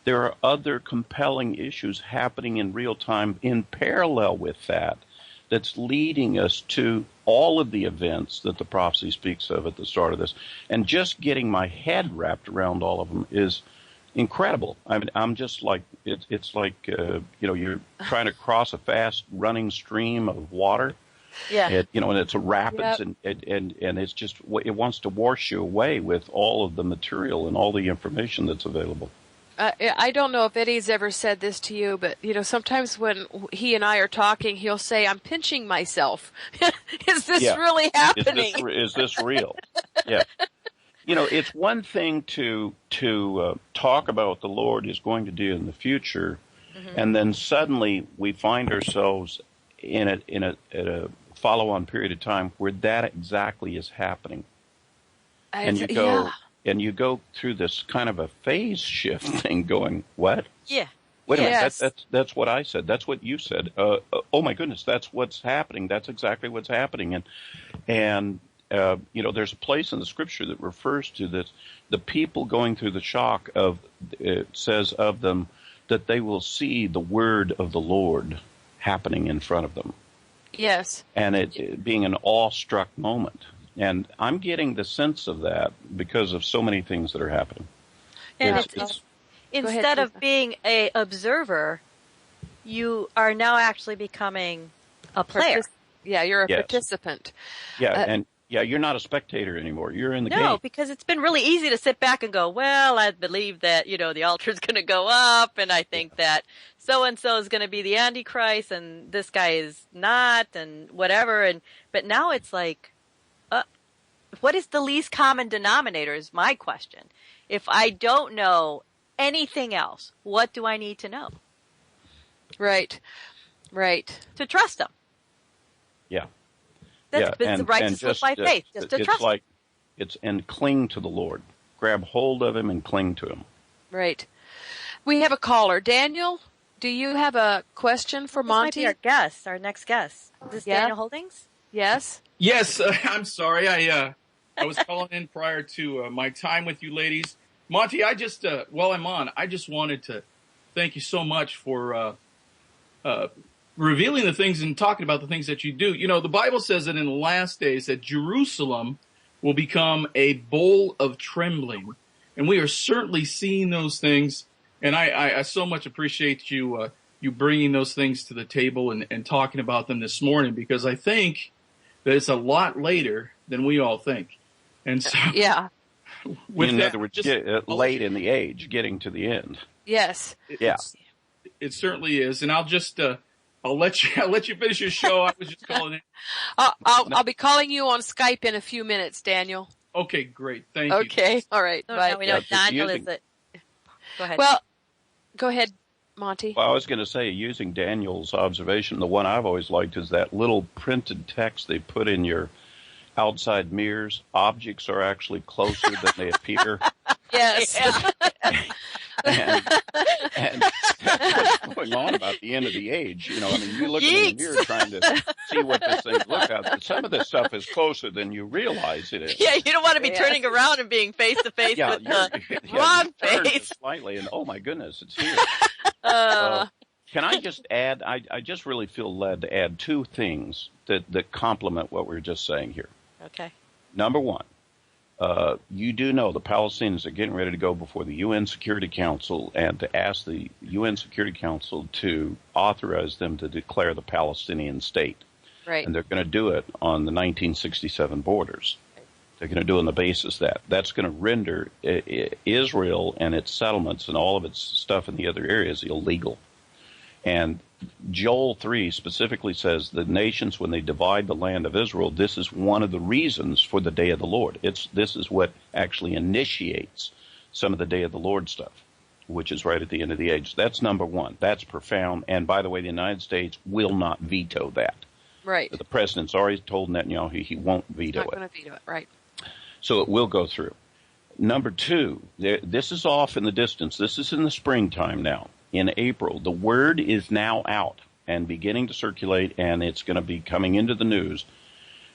There are other compelling issues happening in real time in parallel with that's leading us to all of the events that the prophecy speaks of at the start of this. And just getting my head wrapped around all of them is incredible. I mean, I'm just like, it's like, you're trying to cross a fast running stream of water. Yeah. And it's a rapids and it's just, it wants to wash you away with all of the material and all the information that's available. I don't know if Eddie's ever said this to you, but, sometimes when he and I are talking, he'll say, I'm pinching myself. Is this really happening? Is this real? Yeah. It's one thing to talk about what the Lord is going to do in the future, and then suddenly we find ourselves in a follow-on period of time where that exactly is happening. And you go through this kind of a phase shift thing going, what? Yeah. Wait a minute, that's what I said. That's what you said. Oh my goodness, that's what's happening. That's exactly what's happening. And there's a place in the scripture that refers to this. The people going through the shock of, it says of them that they will see the word of the Lord happening in front of them. Yes. And it being an awestruck moment. And I'm getting the sense of that because of so many things that are happening. And instead of being a observer, you are now actually becoming a player. You're a participant. You're not a spectator anymore. You're in the game. No, because it's been really easy to sit back and go, well, I believe that, the altar's going to go up, and I think that so-and-so is going to be the Antichrist, and this guy is not, and whatever. But now it's like, what is the least common denominator is my question. If I don't know anything else, what do I need to know? Right. To trust him. Yeah. That's the righteousness by faith, just to trust him. And cling to the Lord. Grab hold of him and cling to him. Right. We have a caller. Daniel, do you have a question for Monte? This might be our next guest. Is this Daniel Holdings? Yes. Yes, I'm sorry. I was calling in prior to my time with you ladies. Monte, I just, while I'm on, I just wanted to thank you so much for revealing the things and talking about the things that you do. You know, the Bible says that in the last days that Jerusalem will become a bowl of trembling. And we are certainly seeing those things. And I so much appreciate you bringing those things to the table and talking about them this morning, because I think that it's a lot later than we all think. And so, yeah. In other words, late in the age, getting to the end. Yes. It certainly is. And I'll just I'll let you finish your show. I was just calling it. I'll be calling you on Skype in a few minutes, Daniel. Okay, great. Thank you. Okay, all right. So bye. now we know Daniel is it. Go ahead. Well, go ahead, Monte. Well, I was going to say, using Daniel's observation, the one I've always liked is that little printed text they put in your outside mirrors. Objects are actually closer than they appear. Yes. And that's what's going on about the end of the age. You know, I mean, you look in the mirror trying to see what this thing look at. But some of this stuff is closer than you realize it is. Yeah, you don't want to be turning around and being face to face with the wrong face. Slightly, and oh my goodness, it's here. Can I just add? I just really feel led to add two things that complement what we were just saying here. Okay. Number one, you do know the Palestinians are getting ready to go before the UN Security Council and to ask the UN Security Council to authorize them to declare the Palestinian state. Right. And they're going to do it on the 1967 borders. They're going to do it on the basis that that's going to render Israel and its settlements and all of its stuff in the other areas illegal. And Joel 3 specifically says the nations, when they divide the land of Israel, this is one of the reasons for the day of the Lord. This is what actually initiates some of the day of the Lord stuff, which is right at the end of the age. That's number one. That's profound. And by the way, the United States will not veto that. Right. The president's already told Netanyahu he won't veto it. Not going to veto it, right. So it will go through. Number two, this is off in the distance. This is in the springtime now. In April, the word is now out and beginning to circulate, and it's going to be coming into the news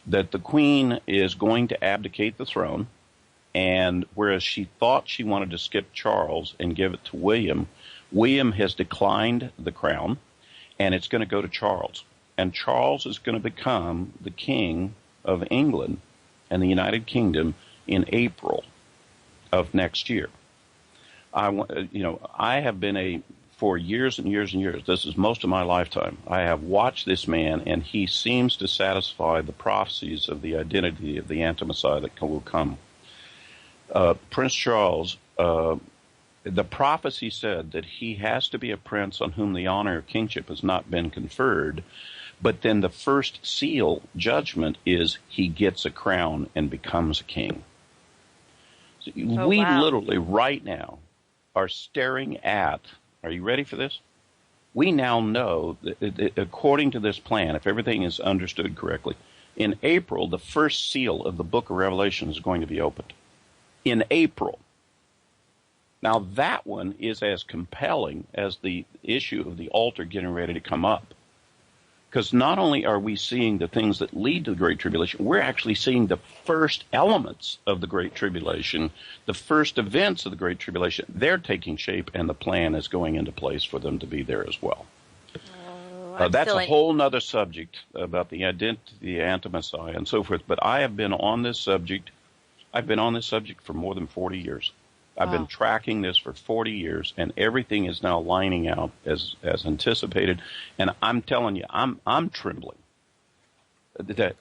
that the Queen is going to abdicate the throne, and whereas she thought she wanted to skip Charles and give it to William, William has declined the crown, and it's going to go to Charles. And Charles is going to become the King of England and the United Kingdom in April of next year. I have been for years and years and years, this is most of my lifetime, I have watched this man, and he seems to satisfy the prophecies of the identity of the anti-Messiah that will come. Prince Charles, the prophecy said that he has to be a prince on whom the honor of kingship has not been conferred, but then the first seal judgment is he gets a crown and becomes a king. So literally right now are staring at, are you ready for this? We now know that according to this plan, if everything is understood correctly, in April, the first seal of the book of Revelation is going to be opened. In April. Now that one is as compelling as the issue of the altar getting ready to come up. Because not only are we seeing the things that lead to the Great Tribulation, we're actually seeing the first elements of the Great Tribulation, the first events of the Great Tribulation. They're taking shape, and the plan is going into place for them to be there as well. That's a whole nother subject about the identity, the anti-Messiah, and so forth. But I have been on this subject. I've been on this subject for more than 40 years. I've been tracking this for 40 years, and everything is now lining out as anticipated. And I'm telling you, I'm trembling that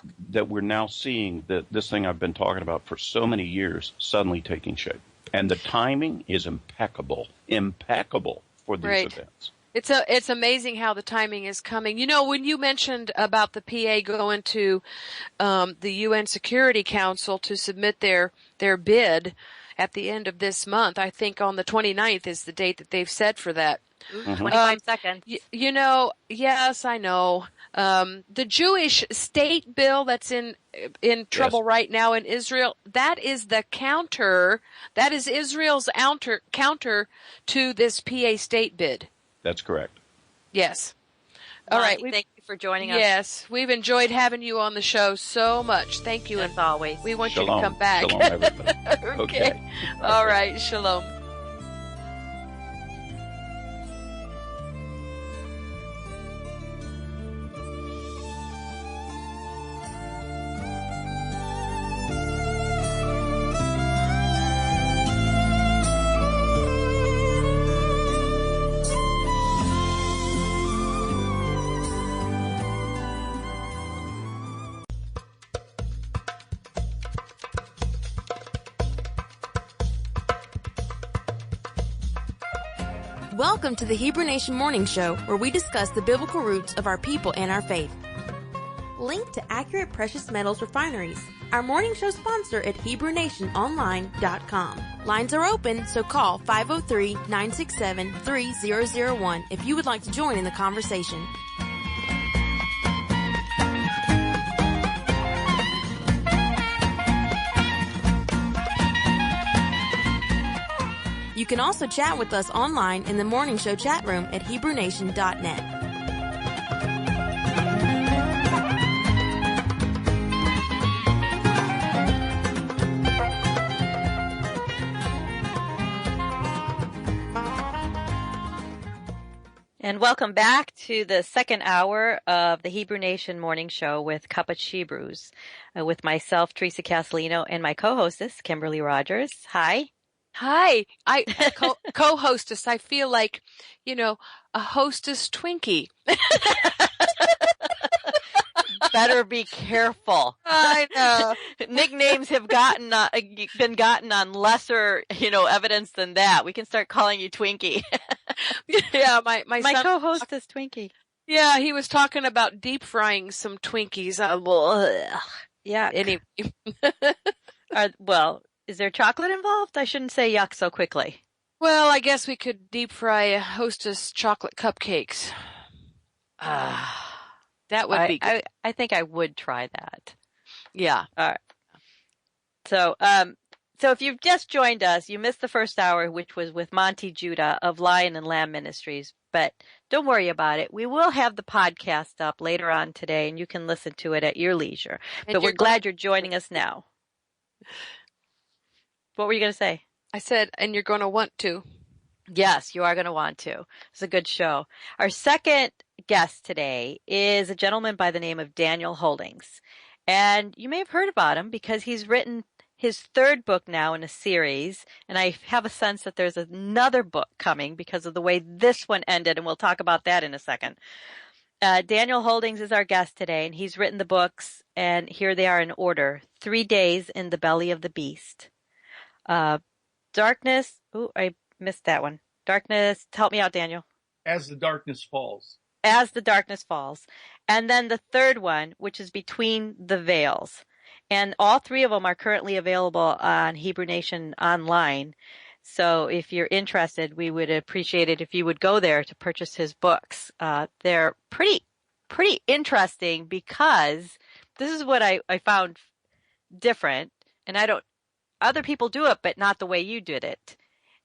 we're now seeing this thing I've been talking about for so many years suddenly taking shape. And the timing is impeccable for these events. It's amazing how the timing is coming. You know, when you mentioned about the PA going to the UN Security Council to submit their bid at the end of this month, I think on the 29th is the date that they've set for that. 25 seconds. You know, yes, I know. The Jewish state bill that's in trouble right now in Israel, that is the counter, that is Israel's counter to this PA state bid. That's correct. Yes. All right. Thank you for joining us. Yes, we've enjoyed having you on the show so much. Thank you. As always. We want Shalom. you to come back. Shalom, everybody. Okay. All right. Shalom. Welcome to the Hebrew Nation Morning Show, where we discuss the biblical roots of our people and our faith. Link to accurate precious metals refineries. Our morning show sponsor at HebrewNationOnline.com. Lines are open, so call 503-967-3001 if you would like to join in the conversation. You can also chat with us online in the morning show chat room at HebrewNation.net. And welcome back to the second hour of the Hebrew Nation Morning Show with Cuppa Shebrews, with myself, Teresa Castellino, and my co-hostess, Kimberly Rogers. Hi. Hi. I co-hostess. I feel like, a hostess Twinkie. Better be careful. I know. Nicknames have been gotten on lesser, evidence than that. We can start calling you Twinkie. Yeah, my son, co-host is Twinkie. Yeah, he was talking about deep frying some Twinkies. Yeah. Anyway. Well, is there chocolate involved? I shouldn't say yuck so quickly. Well, I guess we could deep fry a Hostess chocolate cupcakes. That would be good. I think I would try that. Yeah. All right. So if you've just joined us, you missed the first hour, which was with Monte Judah of Lion and Lamb Ministries. But don't worry about it. We will have the podcast up later on today, and you can listen to it at your leisure. But we're glad you're joining us now. What were you going to say? I said, and you're going to want to. Yes, you are going to want to. It's a good show. Our second guest today is a gentleman by the name of Daniel Holdings. And you may have heard about him because he's written his third book now in a series. And I have a sense that there's another book coming because of the way this one ended. And we'll talk about that in a second. Daniel Holdings is our guest today, and he's written the books. And here they are in order. 3 Days in the Belly of the Beast. Darkness. Oh, I missed that one. Darkness. Help me out, Daniel. As the Darkness Falls. As the Darkness Falls. And then the third one, which is Between the Veils. And all three of them are currently available on Hebrew Nation Online. So if you're interested, we would appreciate it if you would go there to purchase his books. They're pretty interesting because this is what I found different. And other people do it, but not the way you did it.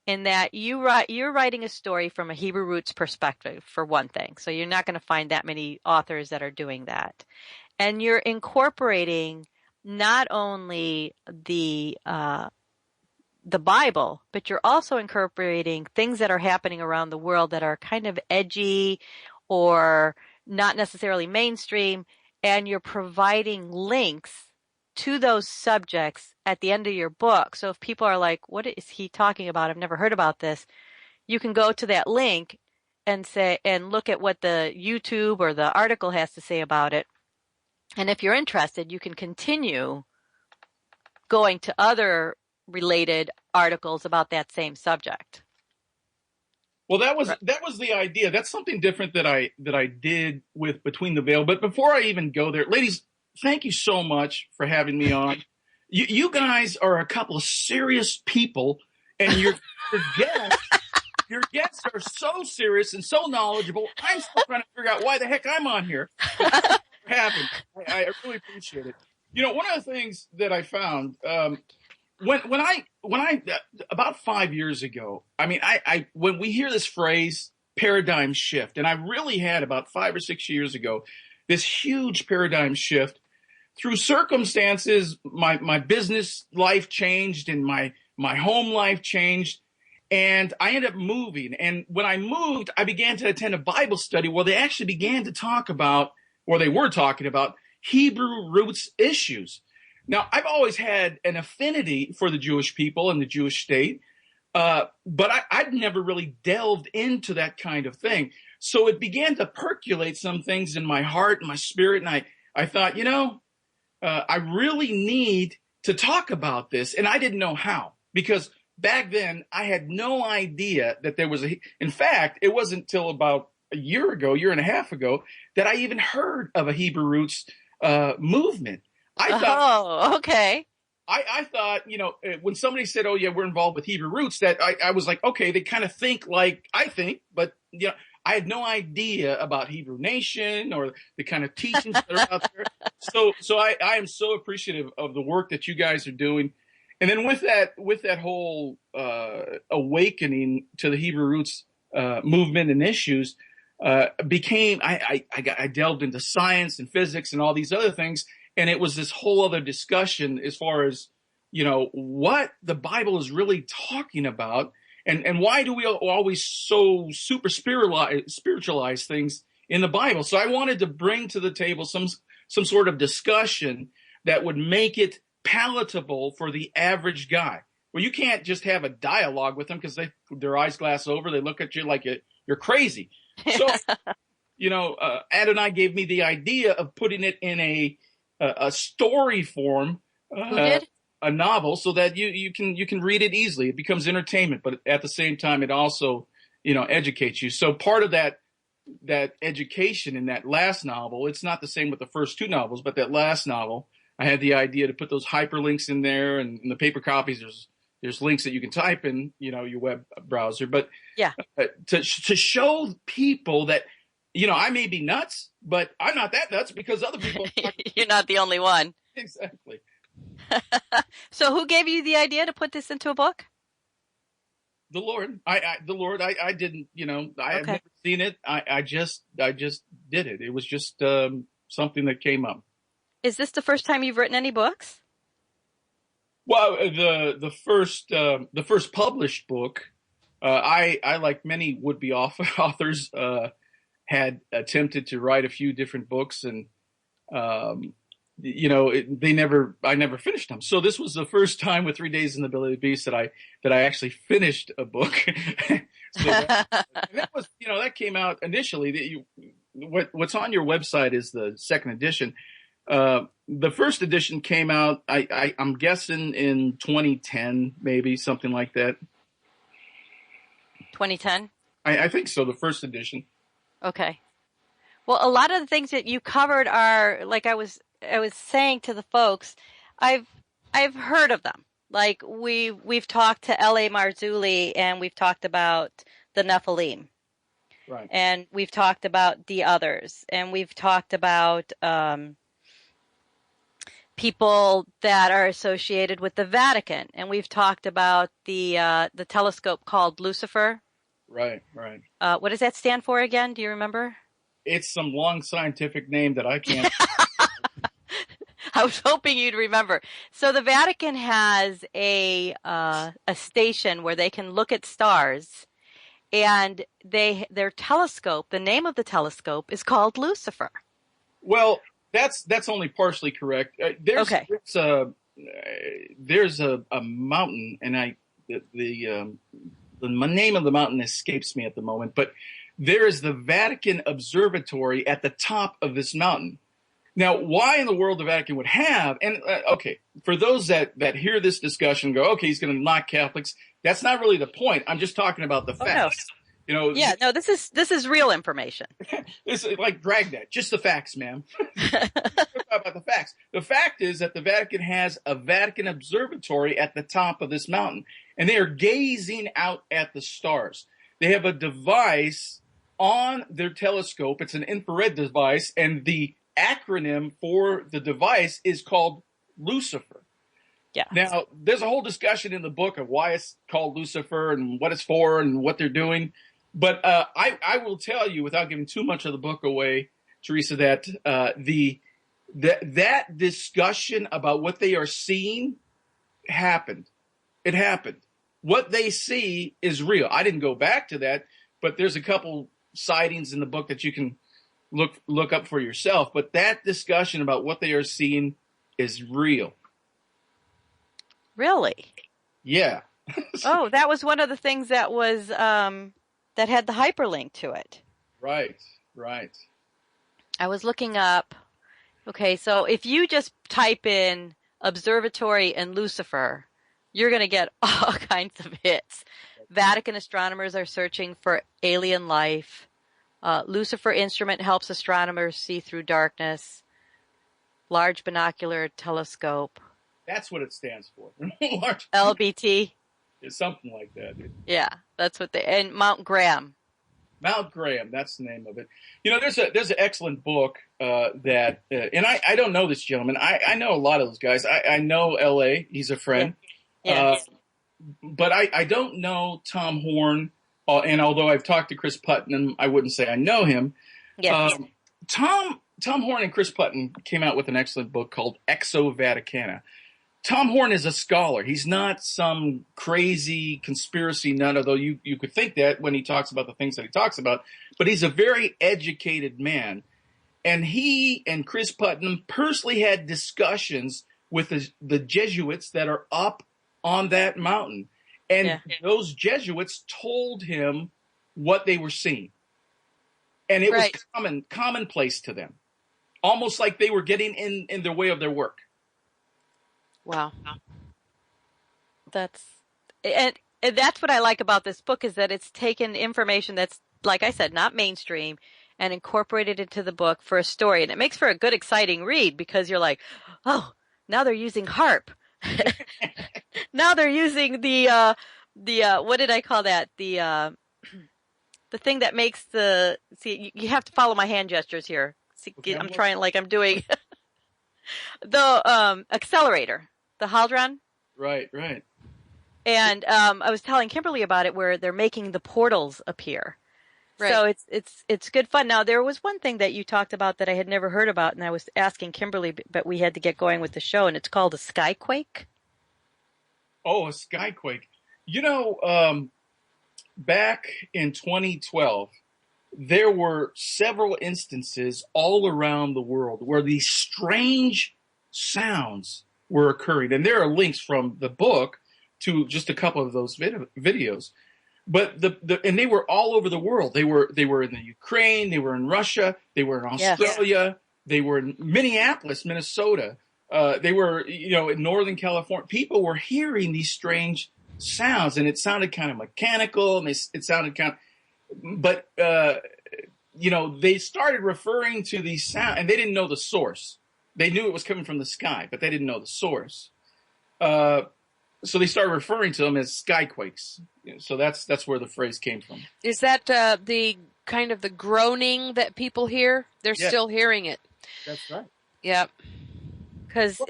In that you're writing a story from a Hebrew roots perspective, for one thing. So you're not going to find that many authors that are doing that. And you're incorporating not only the Bible, but you're also incorporating things that are happening around the world that are kind of edgy or not necessarily mainstream. And you're providing links to those subjects at the end of your book. So if people are like, what is he talking about? I've never heard about this. You can go to that link and look at what the YouTube or the article has to say about it. And if you're interested, you can continue going to other related articles about that same subject. Well, that was the idea. That's something different that I did with Between the Veil. But before I even go there, ladies, thank you so much for having me on. You guys are a couple of serious people, and your guests are so serious and so knowledgeable. I'm still trying to figure out why the heck I'm on here. I really appreciate it. One of the things that I found when I about 5 years ago, when we hear this phrase paradigm shift, and I really had about 5 or 6 years ago, this huge paradigm shift. Through circumstances, my business life changed and my home life changed. And I ended up moving. And when I moved, I began to attend a Bible study where they actually began to talk about, or they were talking about, Hebrew roots issues. Now, I've always had an affinity for the Jewish people and the Jewish state, but I'd never really delved into that kind of thing. So it began to percolate some things in my heart and my spirit, and I thought, I really need to talk about this, and I didn't know how, because back then I had no idea that there was in fact, it wasn't until about a year and a half ago, that I even heard of a Hebrew roots movement. I thought, okay. I thought, when somebody said, "Oh yeah, we're involved with Hebrew roots," that I was like, okay, they kind of think like I think, but I had no idea about Hebrew Nation or the kind of teachings that are out there. So I am so appreciative of the work that you guys are doing. And then with that whole awakening to the Hebrew roots movement and issues, I delved into science and physics and all these other things. And it was this whole other discussion as far as, what the Bible is really talking about. And why do we always so super spiritualize things in the Bible? So I wanted to bring to the table some sort of discussion that would make it palatable for the average guy. Well, you can't just have a dialogue with them because their eyes glass over. They look at you like you're crazy. So, Adonai gave me the idea of putting it in a story form. Who did? A novel, so that you can read it easily. It becomes entertainment, but at the same time, it also educates you. So part of that education in that last novel, it's not the same with the first two novels, but that last novel, I had the idea to put those hyperlinks in there, and in the paper copies, there's links that you can type in your web browser. But yeah, to show people that I may be nuts, but I'm not that nuts because other people. You're not the only one. Exactly. So who gave you the idea to put this into a book? The Lord. I didn't, I have never seen it. I just did it. It was just something that came up. Is this the first time you've written any books? Well, the first published book, I like many would-be authors, had attempted to write a few different books, and I never finished them. So this was the first time with 3 Days in the Belly of the Beast that I actually finished a book. So that was, that came out initially. What's on your website is the second edition. The first edition came out, I'm guessing in 2010, maybe something like that. 2010? I think so. The first edition. Okay. Well, a lot of the things that you covered are, like I was saying to the folks, I've heard of them. Like we've talked to L.A. Marzulli, and we've talked about the Nephilim. Right. And we've talked about the others, and we've talked about people that are associated with the Vatican, and we've talked about the telescope called Lucifer. Right. What does that stand for again? Do you remember? It's some long scientific name that I can't. I was hoping you'd remember. So the Vatican has a station where they can look at stars, and their telescope, the name of the telescope is called Lucifer. Well, that's only partially correct. There's a mountain, and the name of the mountain escapes me at the moment, but there is the Vatican Observatory at the top of this mountain. Now, why in the world the Vatican would have, and for those that hear this discussion and go, okay, he's going to knock Catholics, that's not really the point. I'm just talking about the facts. No. This is real information. It's like Dragnet, just the facts, ma'am. About the facts. The fact is that the Vatican has a Vatican Observatory at the top of this mountain, and they are gazing out at the stars. They have a device on their telescope. It's an infrared device, and the acronym for the device is called Lucifer. Yeah. Now, there's a whole discussion in the book of why it's called Lucifer and what it's for and what they're doing. But I will tell you, without giving too much of the book away, Teresa, that that discussion about what they are seeing happened. It happened. What they see is real. I didn't go back to that, but there's a couple sightings in the book that you can look up for yourself. But that discussion about what they are seeing is real. Really? Yeah. Oh, that was one of the things that was that had the hyperlink to it. Right. I was looking up. Okay, so if you just type in observatory and Lucifer, you're going to get all kinds of hits. Vatican astronomers are searching for alien life. Lucifer instrument helps astronomers see through darkness. Large binocular telescope. That's what it stands for. LBT. It's something like that. Yeah, that's what and Mount Graham. Mount Graham, that's the name of it. You know, there's an excellent book that, and I don't know this gentleman. I know a lot of those guys. I know L.A. He's a friend. Yeah. But I don't know Tom Horn. And although I've talked to Chris Putnam, I wouldn't say I know him. Yeah. Tom Horn and Chris Putnam came out with an excellent book called Exo Vaticana. Tom Horn is a scholar. He's not some crazy conspiracy nut, although you could think that when he talks about the things that he talks about. But he's a very educated man. And he and Chris Putnam personally had discussions with the Jesuits that are up on that mountain. And those Jesuits told him what they were seeing. And it was commonplace to them. Almost like they were getting in the way of their work. Wow. That's what I like about this book, is that it's taken information that's, like I said, not mainstream, and incorporated into the book for a story. And it makes for a good, exciting read, because you're like, oh, now they're using HARP. Now they're using the what did I call that? The thing that makes you have to follow my hand gestures here. See, okay, I'm trying like I'm doing the accelerator, the Haldron. Right. And I was telling Kimberly about it, where they're making the portals appear. Right. So it's good fun. Now, there was one thing that you talked about that I had never heard about, and I was asking Kimberly, but we had to get going with the show, and it's called a skyquake. Oh, a skyquake. You know, back in 2012, there were several instances all around the world where these strange sounds were occurring. And there are links from the book to just a couple of those videos. But and they were all over the world. They were in the Ukraine, they were in Russia, they were in Australia, they were in Minneapolis, Minnesota. They were, in Northern California. People were hearing these strange sounds, and it sounded kind of mechanical, and it sounded kind of, but they started referring to these sounds, and they didn't know the source. They knew it was coming from the sky, but they didn't know the source. So they started referring to them as skyquakes. So that's where the phrase came from. Is that the kind of the groaning that people hear? They're still hearing it. That's right. Yep. Because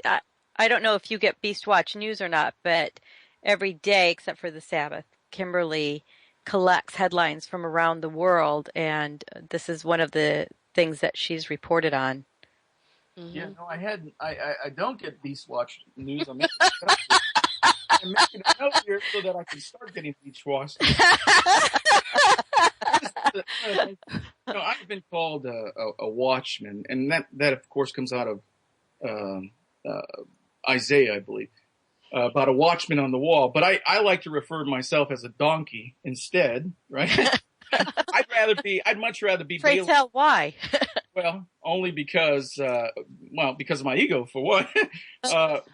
I don't know if you get Beast Watch News or not, but every day except for the Sabbath, Kimberly collects headlines from around the world, and this is one of the things that she's reported on. Mm-hmm. Yeah, no, I don't get Beast Watch News. I'm making a note here so that I can start getting Beast Watch. I've been called a watchman, and that of course comes out of Isaiah, I believe, about a watchman on the wall. But I like to refer to myself as a donkey instead, right? I'd much rather be. Pray tell why. Well, only because of my ego, for one.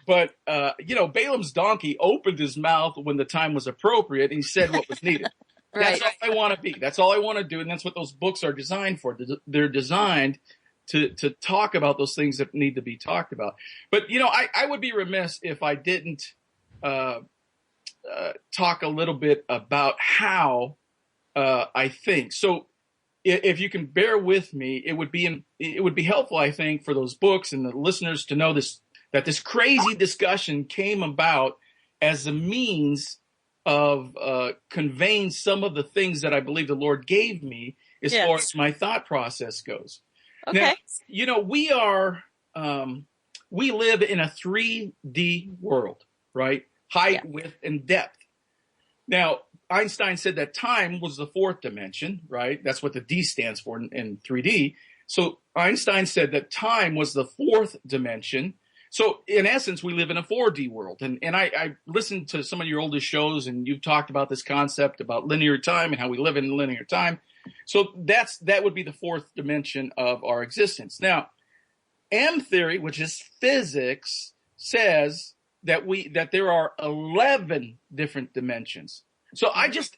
But Balaam's donkey opened his mouth when the time was appropriate, and he said what was needed. Right. That's all I want to be. That's all I want to do, and that's what those books are designed for. They're designed to talk about those things that need to be talked about. But I would be remiss if I didn't talk a little bit about how I think. So, if you can bear with me, it would be helpful, I think, for those books and the listeners to know that this crazy discussion came about as a means of conveying some of the things that I believe the Lord gave me as far as my thought process goes. Okay. Now, we are, we live in a 3D world, right? Height, width, and depth. Now, Einstein said that time was the fourth dimension, right? That's what the D stands for in 3D. So Einstein said that time was the fourth dimension. So in essence, we live in a 4D world. And I listened to some of your oldest shows, and you've talked about this concept about linear time and how we live in linear time. So that would be the fourth dimension of our existence. Now, M theory, which is physics, says that there are 11 different dimensions. So I just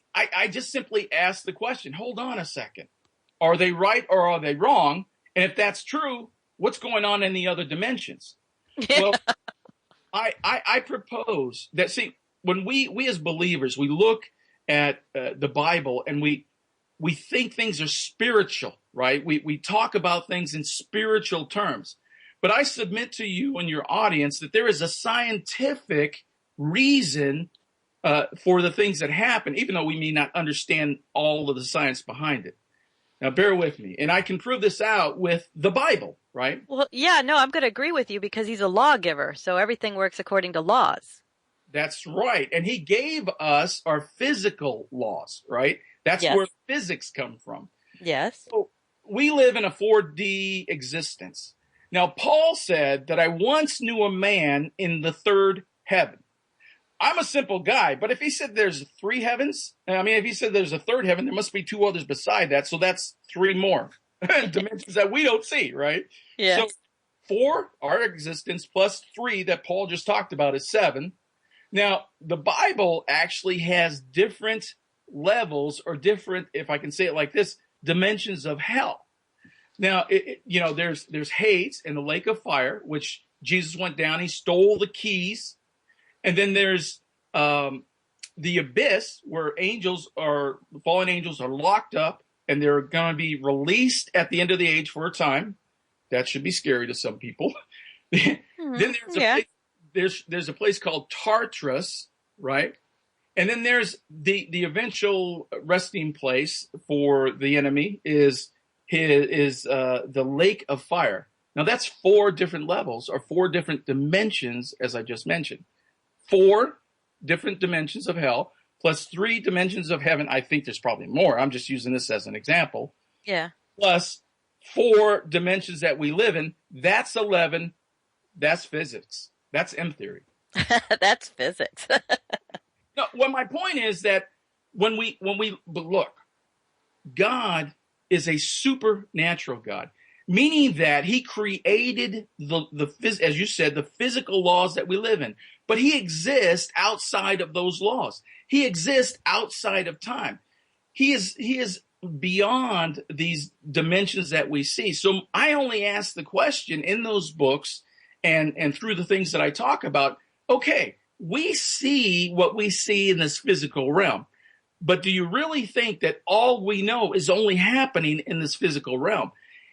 simply ask the question, hold on a second. Are they right or are they wrong? And if that's true, what's going on in the other dimensions? Well, I propose that, see, when we as believers, we look at the Bible and we think things are spiritual, right? We talk about things in spiritual terms. But I submit to you and your audience that there is a scientific reason for the things that happen, even though we may not understand all of the science behind it. Now, bear with me. And I can prove this out with the Bible, right? Well, yeah, no, I'm going to agree with you because he's a lawgiver. So everything works according to laws. That's right. And he gave us our physical laws, right? That's where physics come from. Yes. So we live in a 4D existence. Now, Paul said that I once knew a man in the third heaven. I'm a simple guy, but if he said there's 3 heavens, if he said there's a third heaven, there must be 2 others beside that. So that's 3 more dimensions that we don't see, right? Yeah. So 4, our existence, plus 3 that Paul just talked about is 7. Now, the Bible actually has different levels or different, if I can say it like this, dimensions of hell. Now, there's Hades in the lake of fire, which Jesus went down. He stole the keys. And then there's the abyss, where fallen angels are locked up, and they're going to be released at the end of the age for a time. That should be scary to some people. Then there's a place called Tartarus, right? And then there's the eventual resting place for the enemy is the lake of fire. Now that's 4 different levels or 4 different dimensions, as I just mentioned. 4 different dimensions of hell plus 3 dimensions of heaven. I think there's probably more. I'm just using this as an example. Yeah. Plus 4 dimensions that we live in. That's 11. That's physics. That's M theory. That's physics. No, well, my point is that when we look, God is a supernatural God, meaning that he created as you said, the physical laws that we live in, but he exists outside of those laws. He exists outside of time. He is beyond these dimensions that we see. So I only ask the question in those books and through the things that I talk about, okay, we see what we see in this physical realm, but do you really think that all we know is only happening in this physical realm?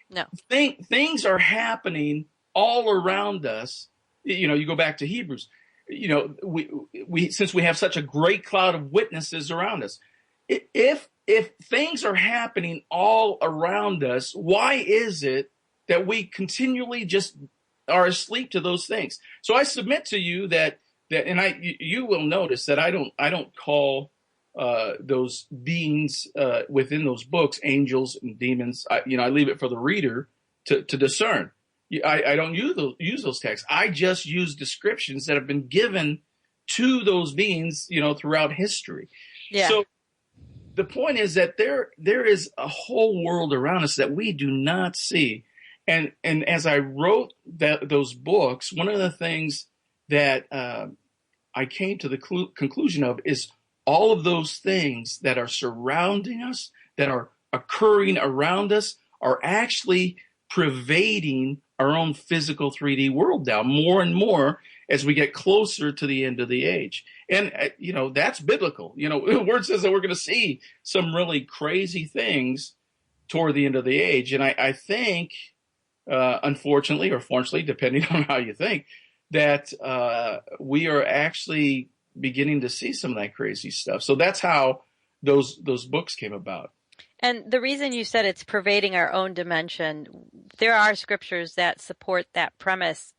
No. Things are happening all around us. You go back to Hebrews. We since we have such a great cloud of witnesses around us, if things are happening all around us, why is it that we continually just are asleep to those things? So I submit to you that you will notice that I don't call those beings within those books angels and demons. I leave it for the reader to discern. I don't use those texts. I just use descriptions that have been given to those beings, throughout history. Yeah. So the point is that there is a whole world around us that we do not see. And as I wrote those books, one of the things that I came to the conclusion of is all of those things that are surrounding us, that are occurring around us, are actually pervading our own physical 3D world now more and more as we get closer to the end of the age. And, that's biblical. The word says that we're going to see some really crazy things toward the end of the age. And I think, unfortunately or fortunately, depending on how you think, that we are actually beginning to see some of that crazy stuff. So that's how those books came about. And the reason you said it's pervading our own dimension, there are scriptures that support that premise,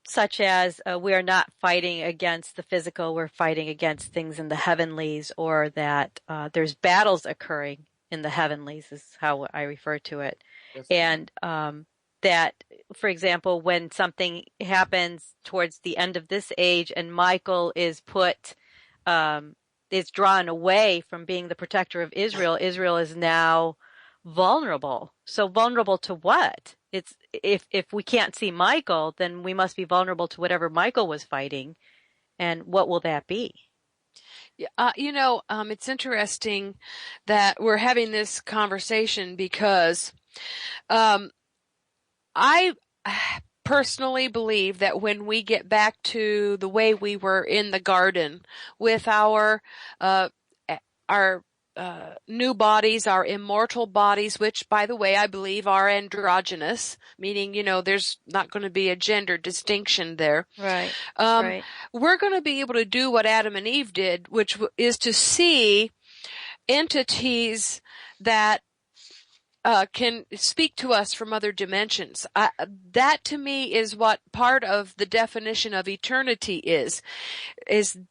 such as we are not fighting against the physical, we're fighting against things in the heavenlies, or that there's battles occurring in the heavenlies is how I refer to it. Yes. And that, for example, when something happens towards the end of this age and Michael is is drawn away from being the protector of Israel, Israel is now vulnerable. So vulnerable to what? It's if we can't see Michael, then we must be vulnerable to whatever Michael was fighting. And what will that be? It's interesting that we're having this conversation because I personally believe that when we get back to the way we were in the garden with our new bodies, our immortal bodies, which, by the way, I believe are androgynous, meaning, there's not going to be a gender distinction there. Right. Right. We're going to be able to do what Adam and Eve did, which is to see entities that can speak to us from other dimensions. That to me is what part of the definition of eternity is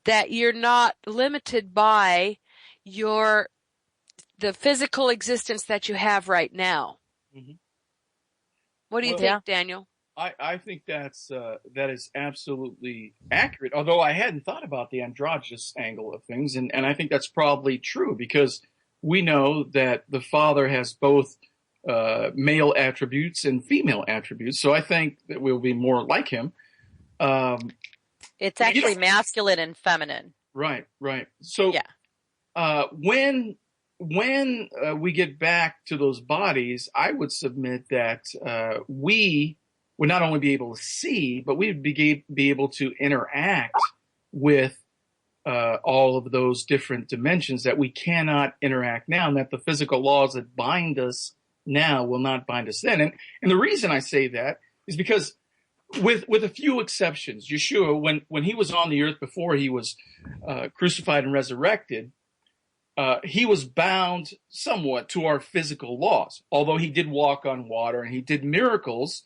that you're not limited by the physical existence that you have right now. Mm-hmm. What do you think, Daniel? I think that is absolutely accurate, although I hadn't thought about the androgynous angle of things, and I think that's probably true because we know that the Father has both male attributes and female attributes, so I think that we'll be more like him. It's actually masculine and feminine. Right. So when we get back to those bodies, I would submit that we would not only be able to see, but we would be able to interact with all of those different dimensions that we cannot interact now, and that the physical laws that bind us now will not bind us then. And the reason I say that is because with a few exceptions, Yeshua, when he was on the earth before he was crucified and resurrected, he was bound somewhat to our physical laws. Although he did walk on water and he did miracles,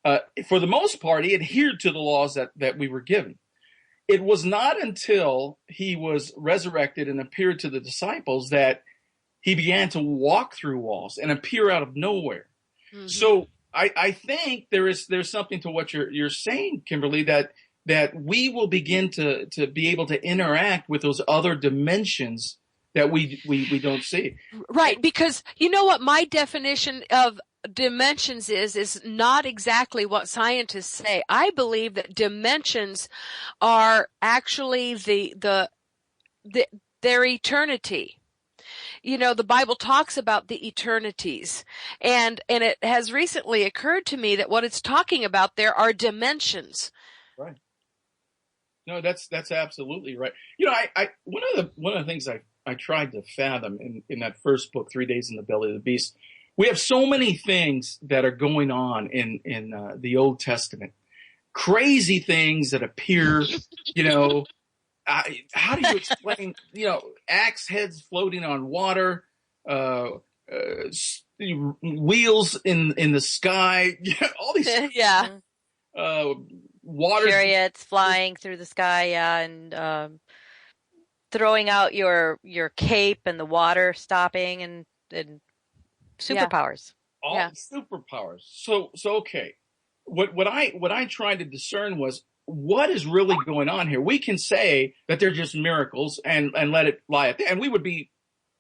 for the most part, he adhered to the laws that we were given. It was not until he was resurrected and appeared to the disciples that he began to walk through walls and appear out of nowhere. Mm-hmm. So I think there's something to what you're saying, Kimberly, that we will begin to be able to interact with those other dimensions that we don't see. Right, because you know what my definition of dimensions is not exactly what scientists say. I believe that dimensions are actually their eternity. The Bible talks about the eternities, and it has recently occurred to me that what it's talking about there are dimensions. Right. No, that's absolutely right. I one of the things I tried to fathom in that first book, 3 Days in the Belly of the Beast, we have so many things that are going on in the Old Testament, crazy things that appear, how do you explain, axe heads floating on water, wheels in the sky, all these water chariots flying through the sky, and throwing out your cape and the water stopping and superpowers. All superpowers. So okay. What I tried to discern was what is really going on here. We can say that they're just miracles and let it lie at that, and we would be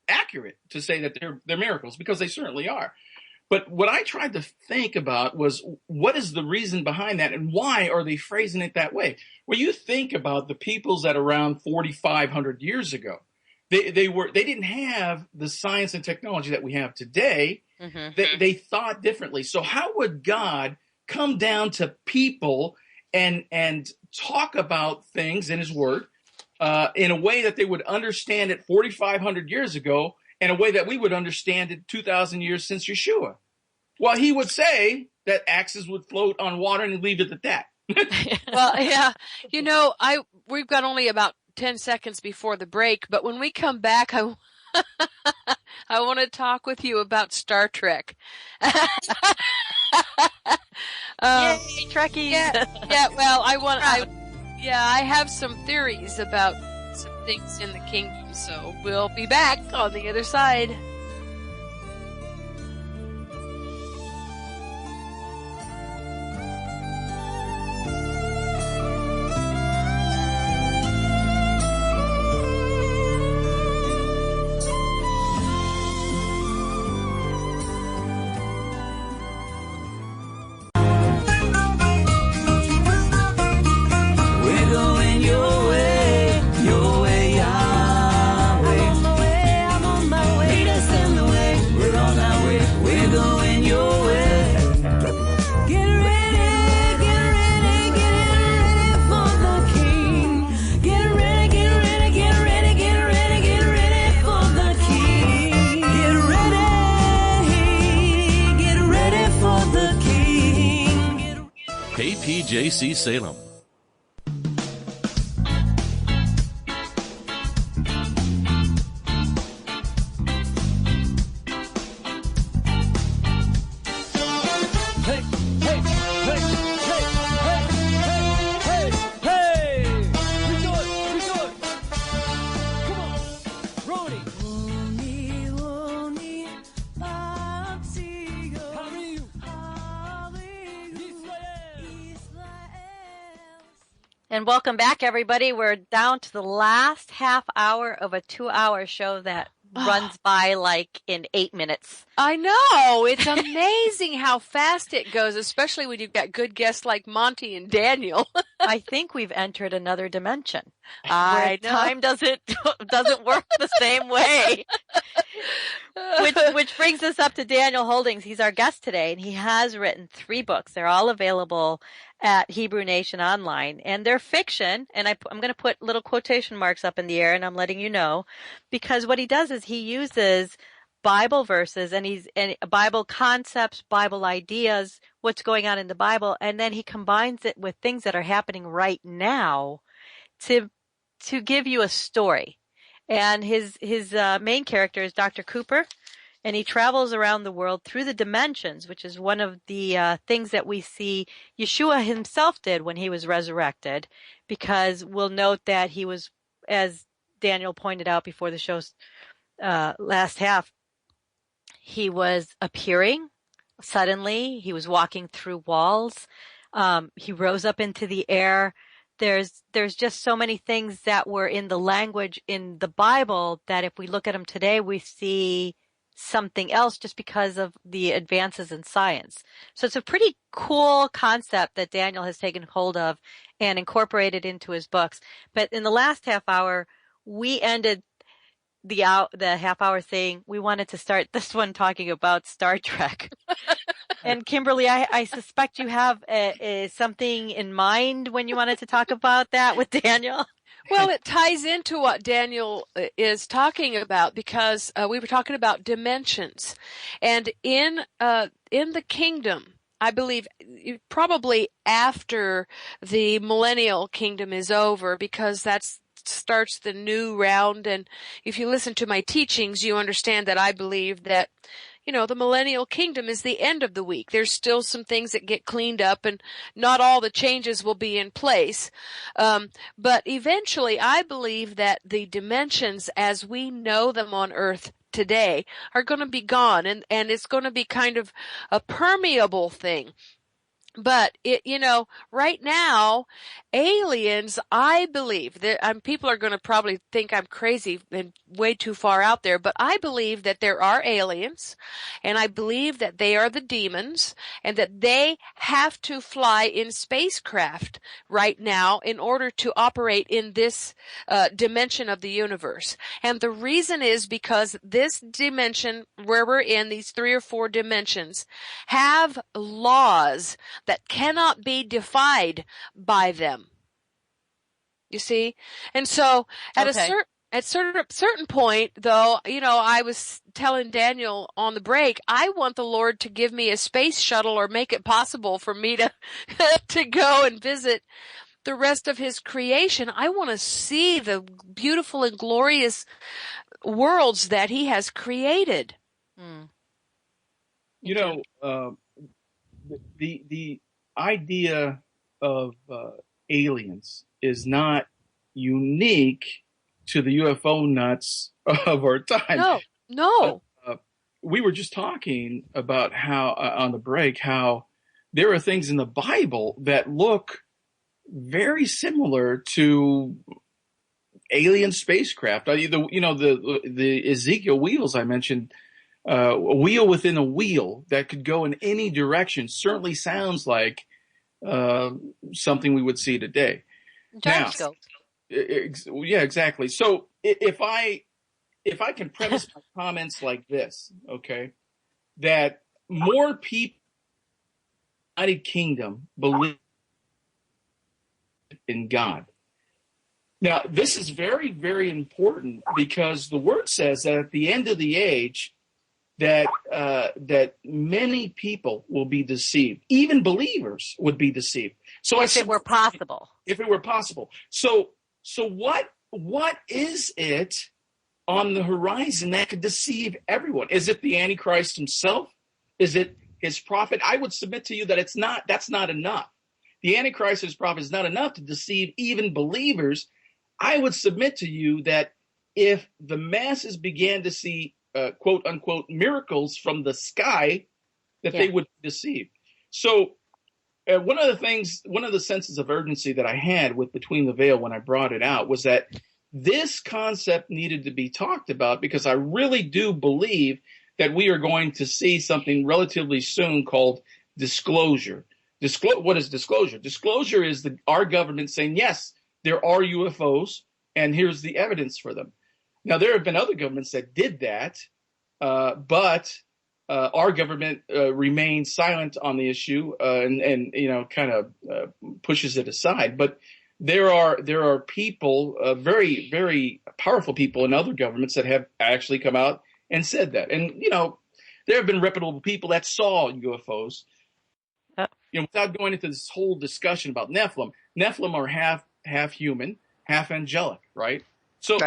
accurate to say that they're miracles because they certainly are. But what I tried to think about was what is the reason behind that and why are they phrasing it that way? Well, you think about the peoples that around 4,500 years ago, they didn't have the science and technology that we have today. Mm-hmm. They thought differently. So how would God come down to people and talk about things in his word in a way that they would understand it 4,500 years ago, in a way that we would understand it 2,000 years since Yeshua? Well, he would say that axes would float on water and leave it at that. Well, yeah. We've got only about 10 seconds before the break, but when we come back, I want to talk with you about Star Trek. Yay, Trekkies! Yeah. Well, I have some theories about some things in the kingdom, so we'll be back on the other side. KPJC Salem. And welcome back, everybody. We're down to the last half hour of a 2-hour show that runs by like in 8 minutes. I know. It's amazing how fast it goes, especially when you've got good guests like Monte and Daniel. I think we've entered another dimension. I know. Time doesn't work the same way. Which brings us up to Daniel Holdings. He's our guest today, and he has written 3 books. They're all available at Hebrew Nation Online, and they're fiction. And I'm going to put little quotation marks up in the air, and I'm letting you know, because what he does is he uses Bible verses and Bible concepts, Bible ideas, what's going on in the Bible, and then he combines it with things that are happening right now to give you a story. And his main character is Dr. Cuppa, and he travels around the world through the dimensions, which is one of the things that we see Yeshua himself did when he was resurrected, because we'll note that he was, as Daniel pointed out before the show's last half, he was appearing suddenly. He was walking through walls. He rose up into the air. There's just so many things that were in the language in the Bible that if we look at them today, we see something else just because of the advances in science. So it's a pretty cool concept that Daniel has taken hold of and incorporated into his books. But in the last half hour, we ended the half hour thing. We wanted to start this one talking about Star Trek. And Kimberly, I suspect you have something in mind when you wanted to talk about that with Daniel. Well, it ties into what Daniel is talking about, because we were talking about dimensions, and in the kingdom, I believe probably after the millennial kingdom is over, because that's starts the new round. And if you listen to my teachings, you understand that I believe that, the millennial kingdom is the end of the week. There's still some things that get cleaned up, and not all the changes will be in place. But eventually, I believe that the dimensions as we know them on earth today are going to be gone, and it's going to be kind of a permeable thing. But right now, aliens, I believe that people are going to probably think I'm crazy and way too far out there, but I believe that there are aliens, and I believe that they are the demons, and that they have to fly in spacecraft right now in order to operate in this dimension of the universe. And the reason is because this dimension, where we're in, these 3 or 4 dimensions, have laws that cannot be defied by them. You see? And so at a certain point, though, I was telling Daniel on the break, I want the Lord to give me a space shuttle, or make it possible for me to to go and visit the rest of his creation. I want to see the beautiful and glorious worlds that he has created. You know, the idea of aliens is not unique to the UFO nuts of our time. No. We were just talking about how on the break how there are things in the Bible that look very similar to alien spacecraft. The Ezekiel wheels I mentioned, a wheel within a wheel that could go in any direction, certainly sounds like something we would see today. Gyroscope. Yeah, exactly. So if I can premise my comments like this, okay, that more people in the United Kingdom believe in God. Now, this is very, very important because the word says that at the end of the age, that many people will be deceived. Even believers would be deceived. So if it were possible. If it were possible. So what is it on the horizon that could deceive everyone? Is it the Antichrist himself? Is it his prophet? I would submit to you that that's not enough. The Antichrist, his prophet, is not enough to deceive even believers. I would submit to you that if the masses began to see quote unquote miracles from the sky, that they would be deceived. So one of the senses of urgency that I had with Between the Veil when I brought it out was that this concept needed to be talked about, because I really do believe that we are going to see something relatively soon called disclosure. What is disclosure? Disclosure is our government saying, yes, there are UFOs, and here's the evidence for them. Now, there have been other governments that did that, but our government remains silent on the issue and kind of pushes it aside. But there are people, very, very powerful people in other governments that have actually come out and said that. And, there have been reputable people that saw UFOs. Without going into this whole discussion about Nephilim are half human, half angelic, right? So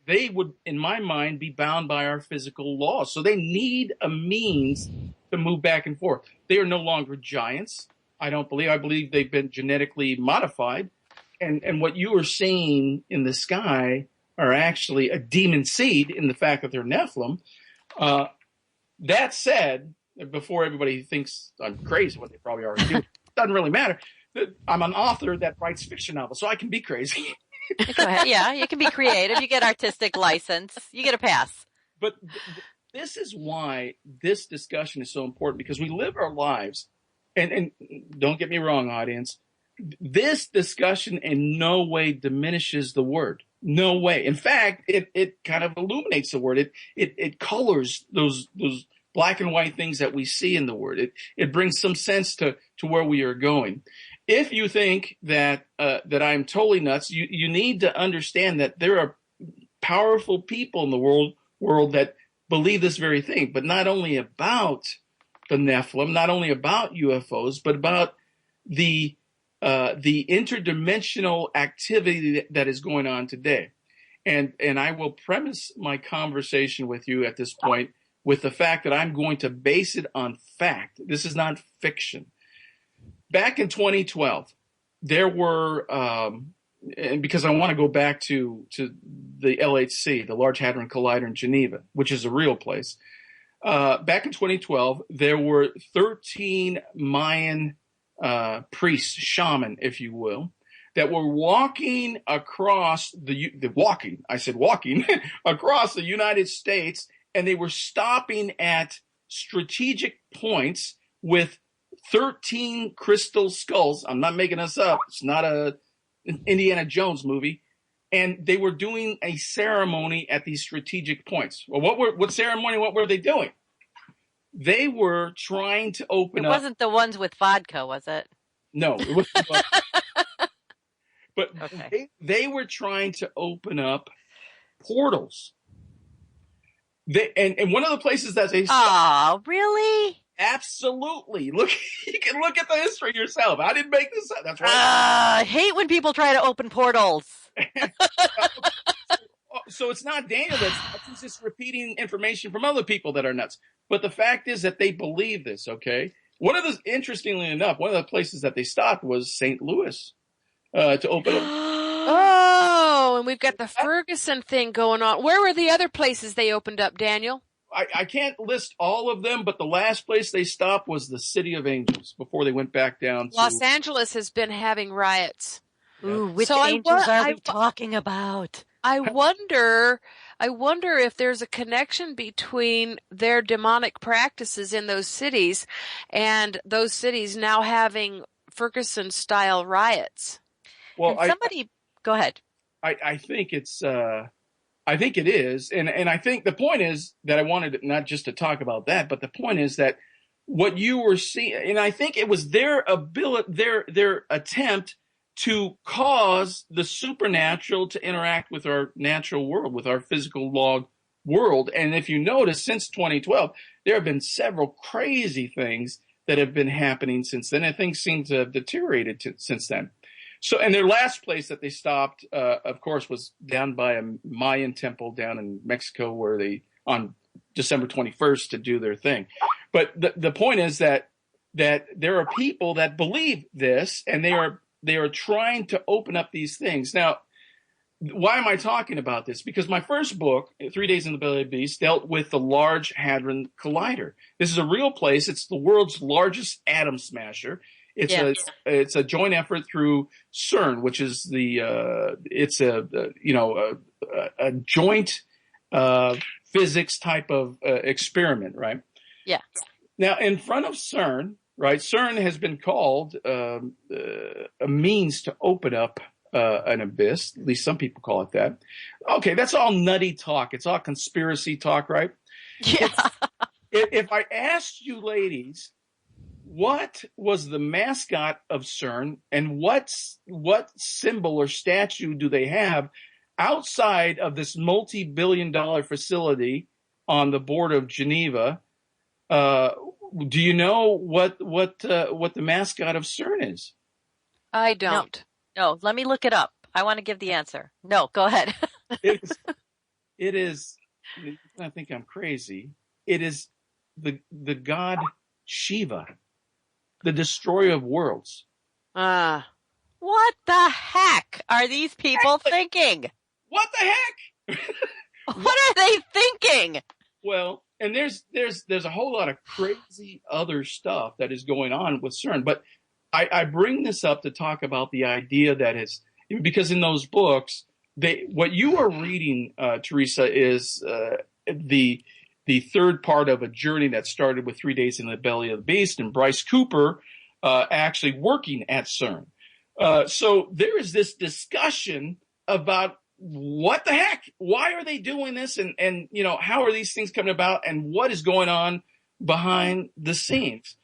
they would, in my mind, be bound by our physical laws. So they need a means to move back and forth. They are no longer giants, I don't believe. I believe they've been genetically modified. And what you are seeing in the sky are actually a demon seed in the fact that they're Nephilim. That said, before everybody thinks I'm crazy, what they probably already do, it doesn't really matter. I'm an author that writes fiction novels, so I can be crazy. Go ahead. Yeah, you can be creative. You get artistic license. You get a pass. But this is why this discussion is so important, because we live our lives, and don't get me wrong, audience, this discussion in no way diminishes the word. No way. In fact, it kind of illuminates the word. It colors those black and white things that we see in the word. It brings some sense to where we are going. If you think that I'm totally nuts, you need to understand that there are powerful people in the world that believe this very thing, but not only about the Nephilim, not only about UFOs, but about the interdimensional activity that is going on today. And I will premise my conversation with you at this point with the fact that I'm going to base it on fact. This is not fiction. Back in 2012, there were, and because I want to go back to the LHC, the Large Hadron Collider in Geneva, which is a real place. Back in 2012, there were 13 Mayan priests, shaman, if you will, that were walking across walking across the United States, and they were stopping at strategic points with 13 crystal skulls. I'm not making this up. It's not an Indiana Jones movie. And they were doing a ceremony at these strategic points. Well, what ceremony? What were they doing? They were trying to open up. It wasn't the ones with vodka, was it? No, it wasn't. But okay. They were trying to open up portals. And one of the places that they oh, really? Absolutely. Look, you can look at the history yourself. I didn't make this up. That's right. I hate when people try to open portals. So it's not Daniel that's nuts. He's just repeating information from other people that are nuts. But the fact is that they believe this, okay? Interestingly enough, one of the places that they stopped was St. Louis to open up. Oh, and we've got the Ferguson thing going on. Where were the other places they opened up, Daniel? I can't list all of them, but the last place they stopped was the City of Angels before they went back down to... Los Angeles has been having riots. Ooh, which angels are we talking about? I wonder if there's a connection between their demonic practices in those cities and those cities now having Ferguson-style riots. Well, go ahead. I think it's... I think it is, and I think the point is that I wanted not just to talk about that, but the point is that what you were seeing, and I think it was their ability, their attempt to cause the supernatural to interact with our natural world, with our physical log world. And if you notice, since 2012, there have been several crazy things that have been happening since then, and things seem to have deteriorated since then. So, and their last place that they stopped, of course, was down by a Mayan temple down in Mexico, where they on December 21st to do their thing. But the point is that there are people that believe this, and they are trying to open up these things. Now, why am I talking about this? Because my first book, 3 Days in the Belly of the Beast, dealt with the Large Hadron Collider. This is a real place. It's the world's largest atom smasher. It's a joint effort through CERN, which is a joint physics type of experiment, right? Yeah. Now, in front of CERN, right? CERN has been called a means to open up an abyss. At least some people call it that. Okay, that's all nutty talk. It's all conspiracy talk, right? Yeah. If I asked you ladies, what was the mascot of CERN, and what symbol or statue do they have outside of this multi-billion-dollar facility on the border of Geneva? Do you know what the mascot of CERN is? I don't. No, let me look it up. I want to give the answer. No, go ahead. It is. I think I'm crazy. It is the god Shiva, the destroyer of worlds. What the heck are these people thinking? What the heck? What are they thinking? Well, and there's a whole lot of crazy other stuff that is going on with CERN, but I bring this up to talk about the idea that is, because in those books, what you are reading, Teresa, is the third part of a journey that started with 3 Days in the Belly of the Beast and Bryce Cooper actually working at CERN. So there is this discussion about what the heck, why are they doing this, and how are these things coming about, and what is going on behind the scenes.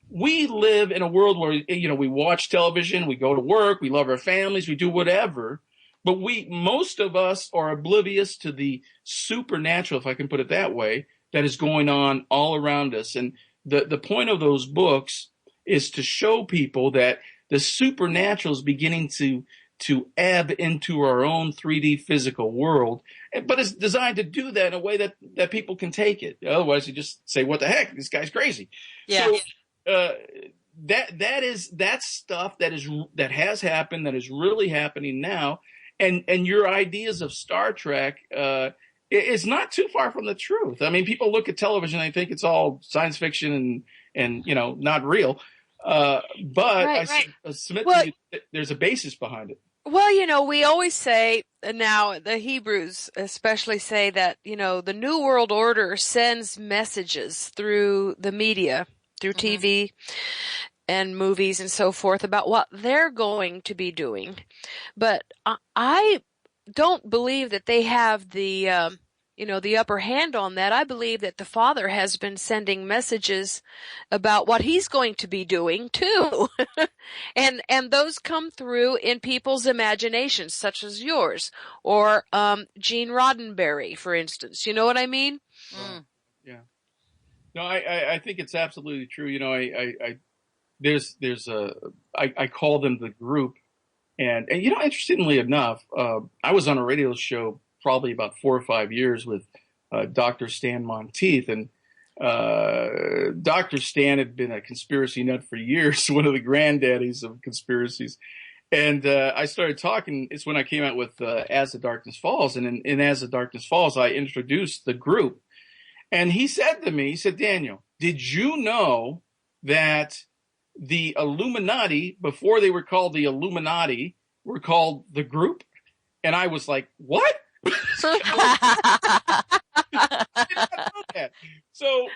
We live in a world where, we watch television, we go to work, we love our families, we do whatever, but most of us are oblivious to the supernatural, if I can put it that way, that is going on all around us. And the point of those books is to show people that the supernatural is beginning to ebb into our own 3D physical world, but it's designed to do that in a way that people can take it. Otherwise, you just say, "What the heck? This guy's crazy." Yeah. So that's stuff that has happened, that is really happening now, and your ideas of Star Trek is not too far from the truth. I mean, people look at television and they think it's all science fiction and not real. But right. I submit to you that there's a basis behind it. Well, we always say, now the Hebrews especially say that, the New World Order sends messages through the media, through TV and movies and so forth about what they're going to be doing. But I don't believe that they have the upper hand on that. I believe that the Father has been sending messages about what he's going to be doing too. and those come through in people's imaginations, such as yours, or Gene Roddenberry, for instance. You know what I mean? Yeah. No, I think it's absolutely true. I call them the group And interestingly enough, I was on a radio show probably about 4 or 5 years with Dr. Stan Monteith, and Dr. Stan had been a conspiracy nut for years, one of the granddaddies of conspiracies. And I started talking. It's when I came out with As the Darkness Falls. And in As the Darkness Falls, I introduced the group. And he said to me, he said, Daniel, did you know that the Illuminati, before they were called the Illuminati, were called the group? And I was like, what? So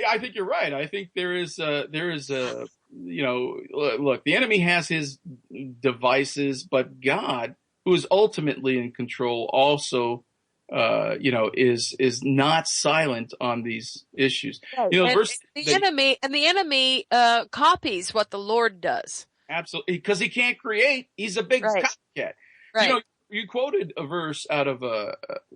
I think you're right. I think there is look, the enemy has his devices, but God, who is ultimately in control, also is not silent on these issues. The enemy copies what the Lord does. Absolutely, because he can't create. He's a big copycat. Right. You quoted a verse out of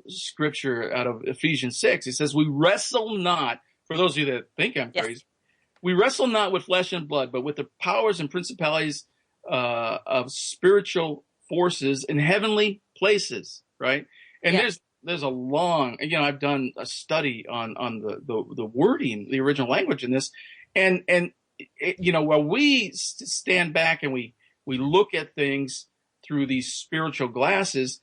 scripture out of Ephesians 6. It says, "We wrestle not." For those of you that think I'm crazy, we wrestle not with flesh and blood, but with the powers and principalities of spiritual forces in heavenly places. Right, and there's a long. I've done a study on the wording, the original language in this, and while we stand back and we look at things through these spiritual glasses,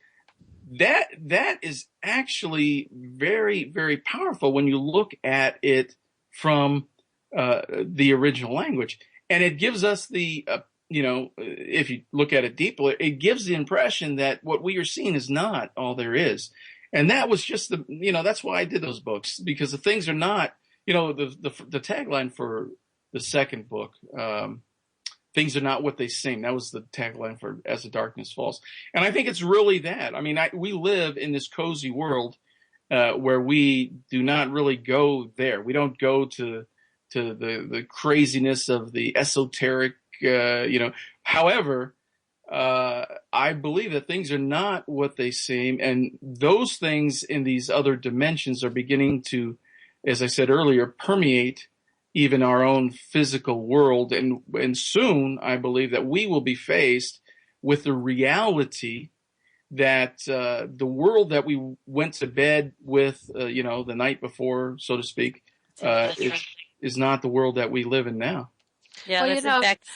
that is actually very, very powerful when you look at it from the original language. And it gives us if you look at it deeply, it gives the impression that what we are seeing is not all there is. And that was just that's why I did those books, because the things are not, the tagline for the second book, things are not what they seem. That was the tagline for As the Darkness Falls. And I think it's really that. I mean, we live in this cozy world where we do not really go there. We don't go to the craziness of the esoteric, However, I believe that things are not what they seem. And those things in these other dimensions are beginning to, as I said earlier, permeate even our own physical world. And soon, I believe that we will be faced with the reality that the world that we went to bed with, the night before, so to speak, is not the world that we live in now. Yeah, in fact,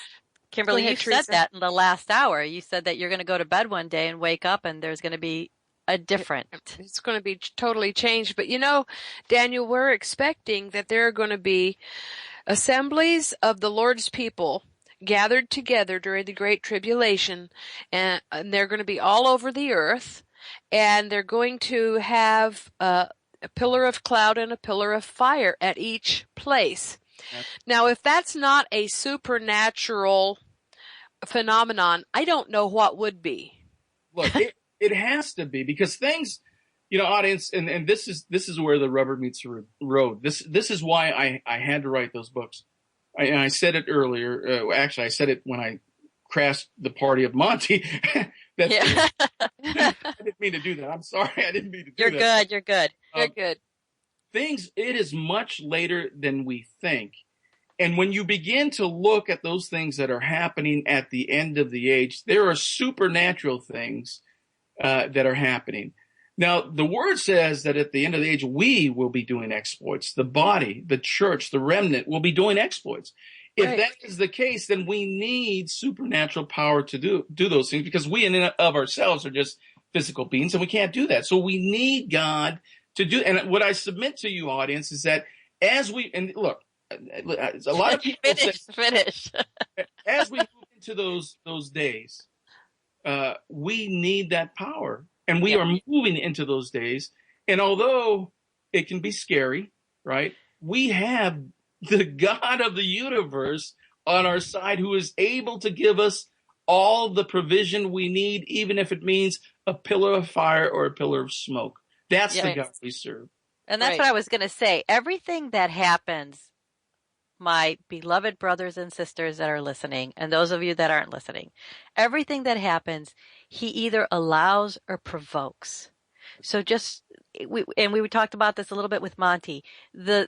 Kimberly, you said that in the last hour. You said that you're going to go to bed one day and wake up and there's going to be it's going to be totally changed. But Daniel, we're expecting that there are going to be assemblies of the Lord's people gathered together during the Great Tribulation, and they're going to be all over the earth, and they're going to have a pillar of cloud and a pillar of fire at each place. Yep. Now, if that's not a supernatural phenomenon, I don't know what would be. Look, it has to be, because things, audience, and this is where the rubber meets the road. This is why I had to write those books. I said it earlier. Actually, I said it when I crashed the party of Monte. I didn't mean to do that. I'm sorry. I didn't mean to do that. You're good. You're good. It is much later than we think. And when you begin to look at those things that are happening at the end of the age, there are supernatural things that are happening. Now, the word says that at the end of the age, we will be doing exploits. The body, the church, the remnant will be doing exploits. If that is the case, then we need supernatural power to do those things, because we in and of ourselves are just physical beings and we can't do that. So we need God to do. And what I submit to you, audience, is that as we, and look, a lot of people finish. As we move into those days, we need that power. And we are moving into those days. And although it can be scary, right, we have the God of the universe on our side who is able to give us all the provision we need, even if it means a pillar of fire or a pillar of smoke. That's the God we serve. And that's what I was going to say. Everything that happens, my beloved brothers and sisters that are listening, and those of you that aren't listening, everything that happens, he either allows or provokes. So we talked about this a little bit with Monte. The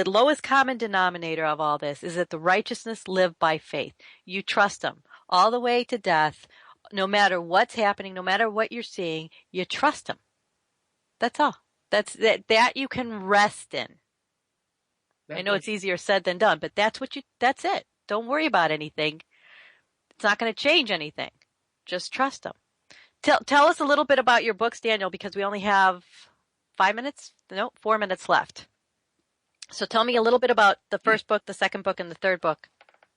lowest common denominator of all this is that the righteousness live by faith. You trust him. all the way to death, no matter what's happening, no matter what you're seeing, you trust him. That's all. That you can rest in. I know it's easier said than done, but that's it. Don't worry about anything. It's not going to change anything. Just trust him. Tell us a little bit about your books, Daniel, because we only have 4 minutes left. So tell me a little bit about the first book, the second book, and the third book.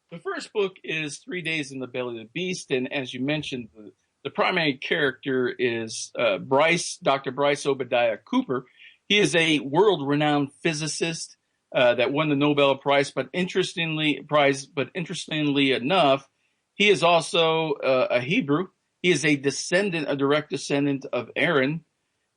The first book is 3 Days in the Belly of the Beast, and as you mentioned, the primary character is Dr. Bryce Obadiah Cooper. He is a world-renowned physicist that won the Nobel Prize, but interestingly enough, he is also a Hebrew. He is a direct descendant of Aaron,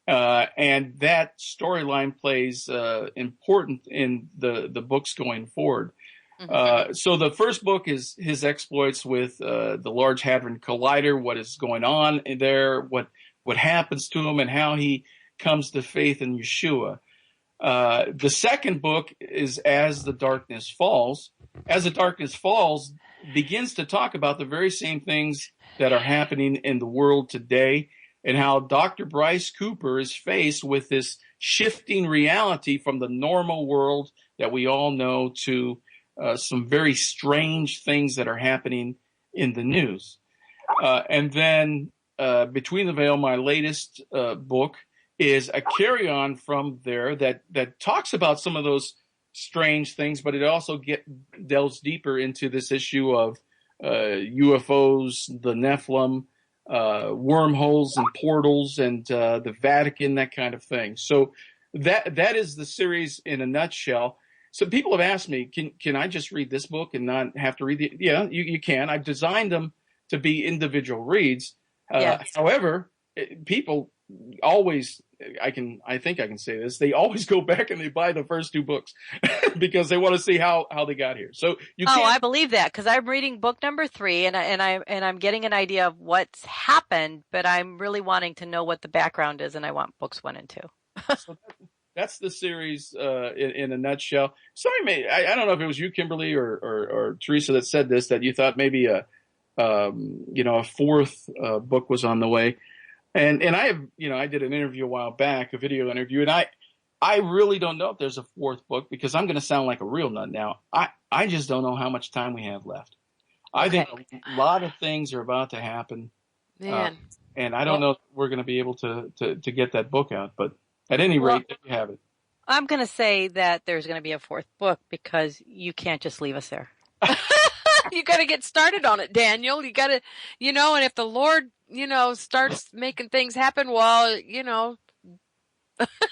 and that storyline plays important in the books going forward. Mm-hmm. So the first book is his exploits with the Large Hadron Collider, what is going on there, what happens to him, and how he comes to faith in Yeshua. The second book is As the Darkness Falls. As the Darkness Falls begins to talk about the very same things that are happening in the world today, and how Dr. Bryce Cooper is faced with this shifting reality from the normal world that we all know to some very strange things that are happening in the news. And then Between the Veil, my latest book, is a carry-on from there that talks about some of those strange things, but it also delves deeper into this issue of UFOs, the Nephilim, wormholes and portals, and the Vatican, that kind of thing. So that is the series in a nutshell. So people have asked me, can I just read this book and not have to read the? Yeah, you can. I've designed them to be individual reads. Yes. However, people always, I think I can say this, they always go back and they buy the first two books because they want to see how they got here. So you can't. I believe that, because I'm reading book number 3 and I'm getting an idea of what's happened, but I'm really wanting to know what the background is, and I want books 1 and 2. So that's the series in a nutshell. Sorry, I don't know if it was you, Kimberly, or Teresa, that said this, that you thought maybe a fourth book was on the way. And I have, I did an interview a while back, a video interview, and I really don't know if there's a fourth book, because I'm going to sound like a real nut now. I just don't know how much time we have left. I think a lot of things are about to happen. Man. And I don't know if we're going to be able to get that book out, but at any rate, there you have it. I'm going to say that there's going to be a fourth book, because you can't just leave us there. You got to get started on it, Daniel. You got to, and if the Lord, starts making things happen, well,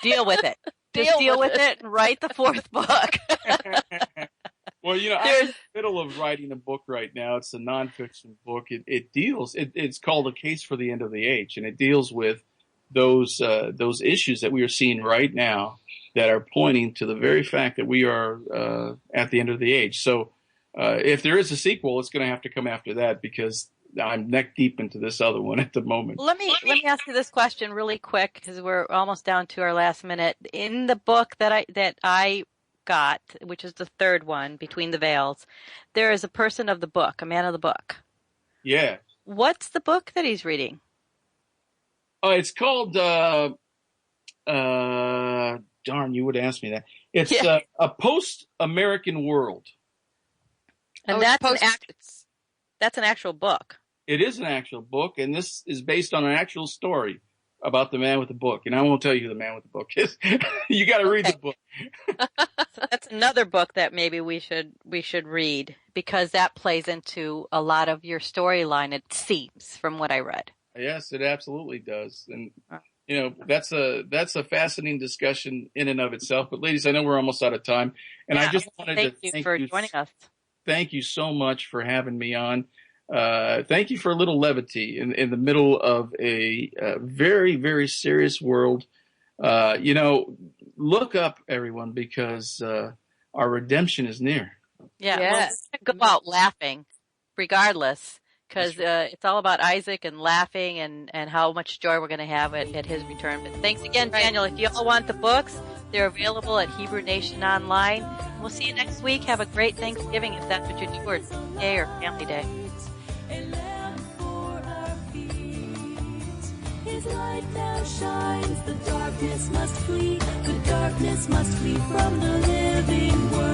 deal with it. Just deal with it and write the fourth book. Well, I'm in the middle of writing a book right now. It's a nonfiction book. It's called A Case for the End of the Age, and it deals with those issues that we are seeing right now that are pointing to the very fact that we are at the end of the age. So if there is a sequel, it's going to have to come after that, because I'm neck deep into this other one at the moment. Let me ask you this question really quick, because we're almost down to our last minute. In the book that I got, which is the third one, Between the Veils, there is a person of the book, a man of the book. Yeah. What's the book that he's reading? It's called, darn, you would ask me that. It's A Post-American World. And that's an actual book. It is an actual book, and this is based on an actual story about the man with the book. And I won't tell you who the man with the book is. You got to read the book. So that's another book that maybe we should read, because that plays into a lot of your storyline, it seems, from what I read. Yes, it absolutely does. And that's a fascinating discussion in and of itself. But ladies, I know we're almost out of time, and I just wanted to thank you for joining us. Thank you so much for having me on. Thank you for a little levity in the middle of a very, very serious world. Look up, everyone, because our redemption is near. Yeah, yes. Well, go out laughing, regardless, because it's all about Isaac and laughing and how much joy we're going to have at his return. But thanks again, Daniel. If you all want the books, they're available at Hebrew Nation Online. We'll see you next week. Have a great Thanksgiving, if that's what you do, or day or family day. His light now shines, the darkness must flee. The darkness must flee from the living world.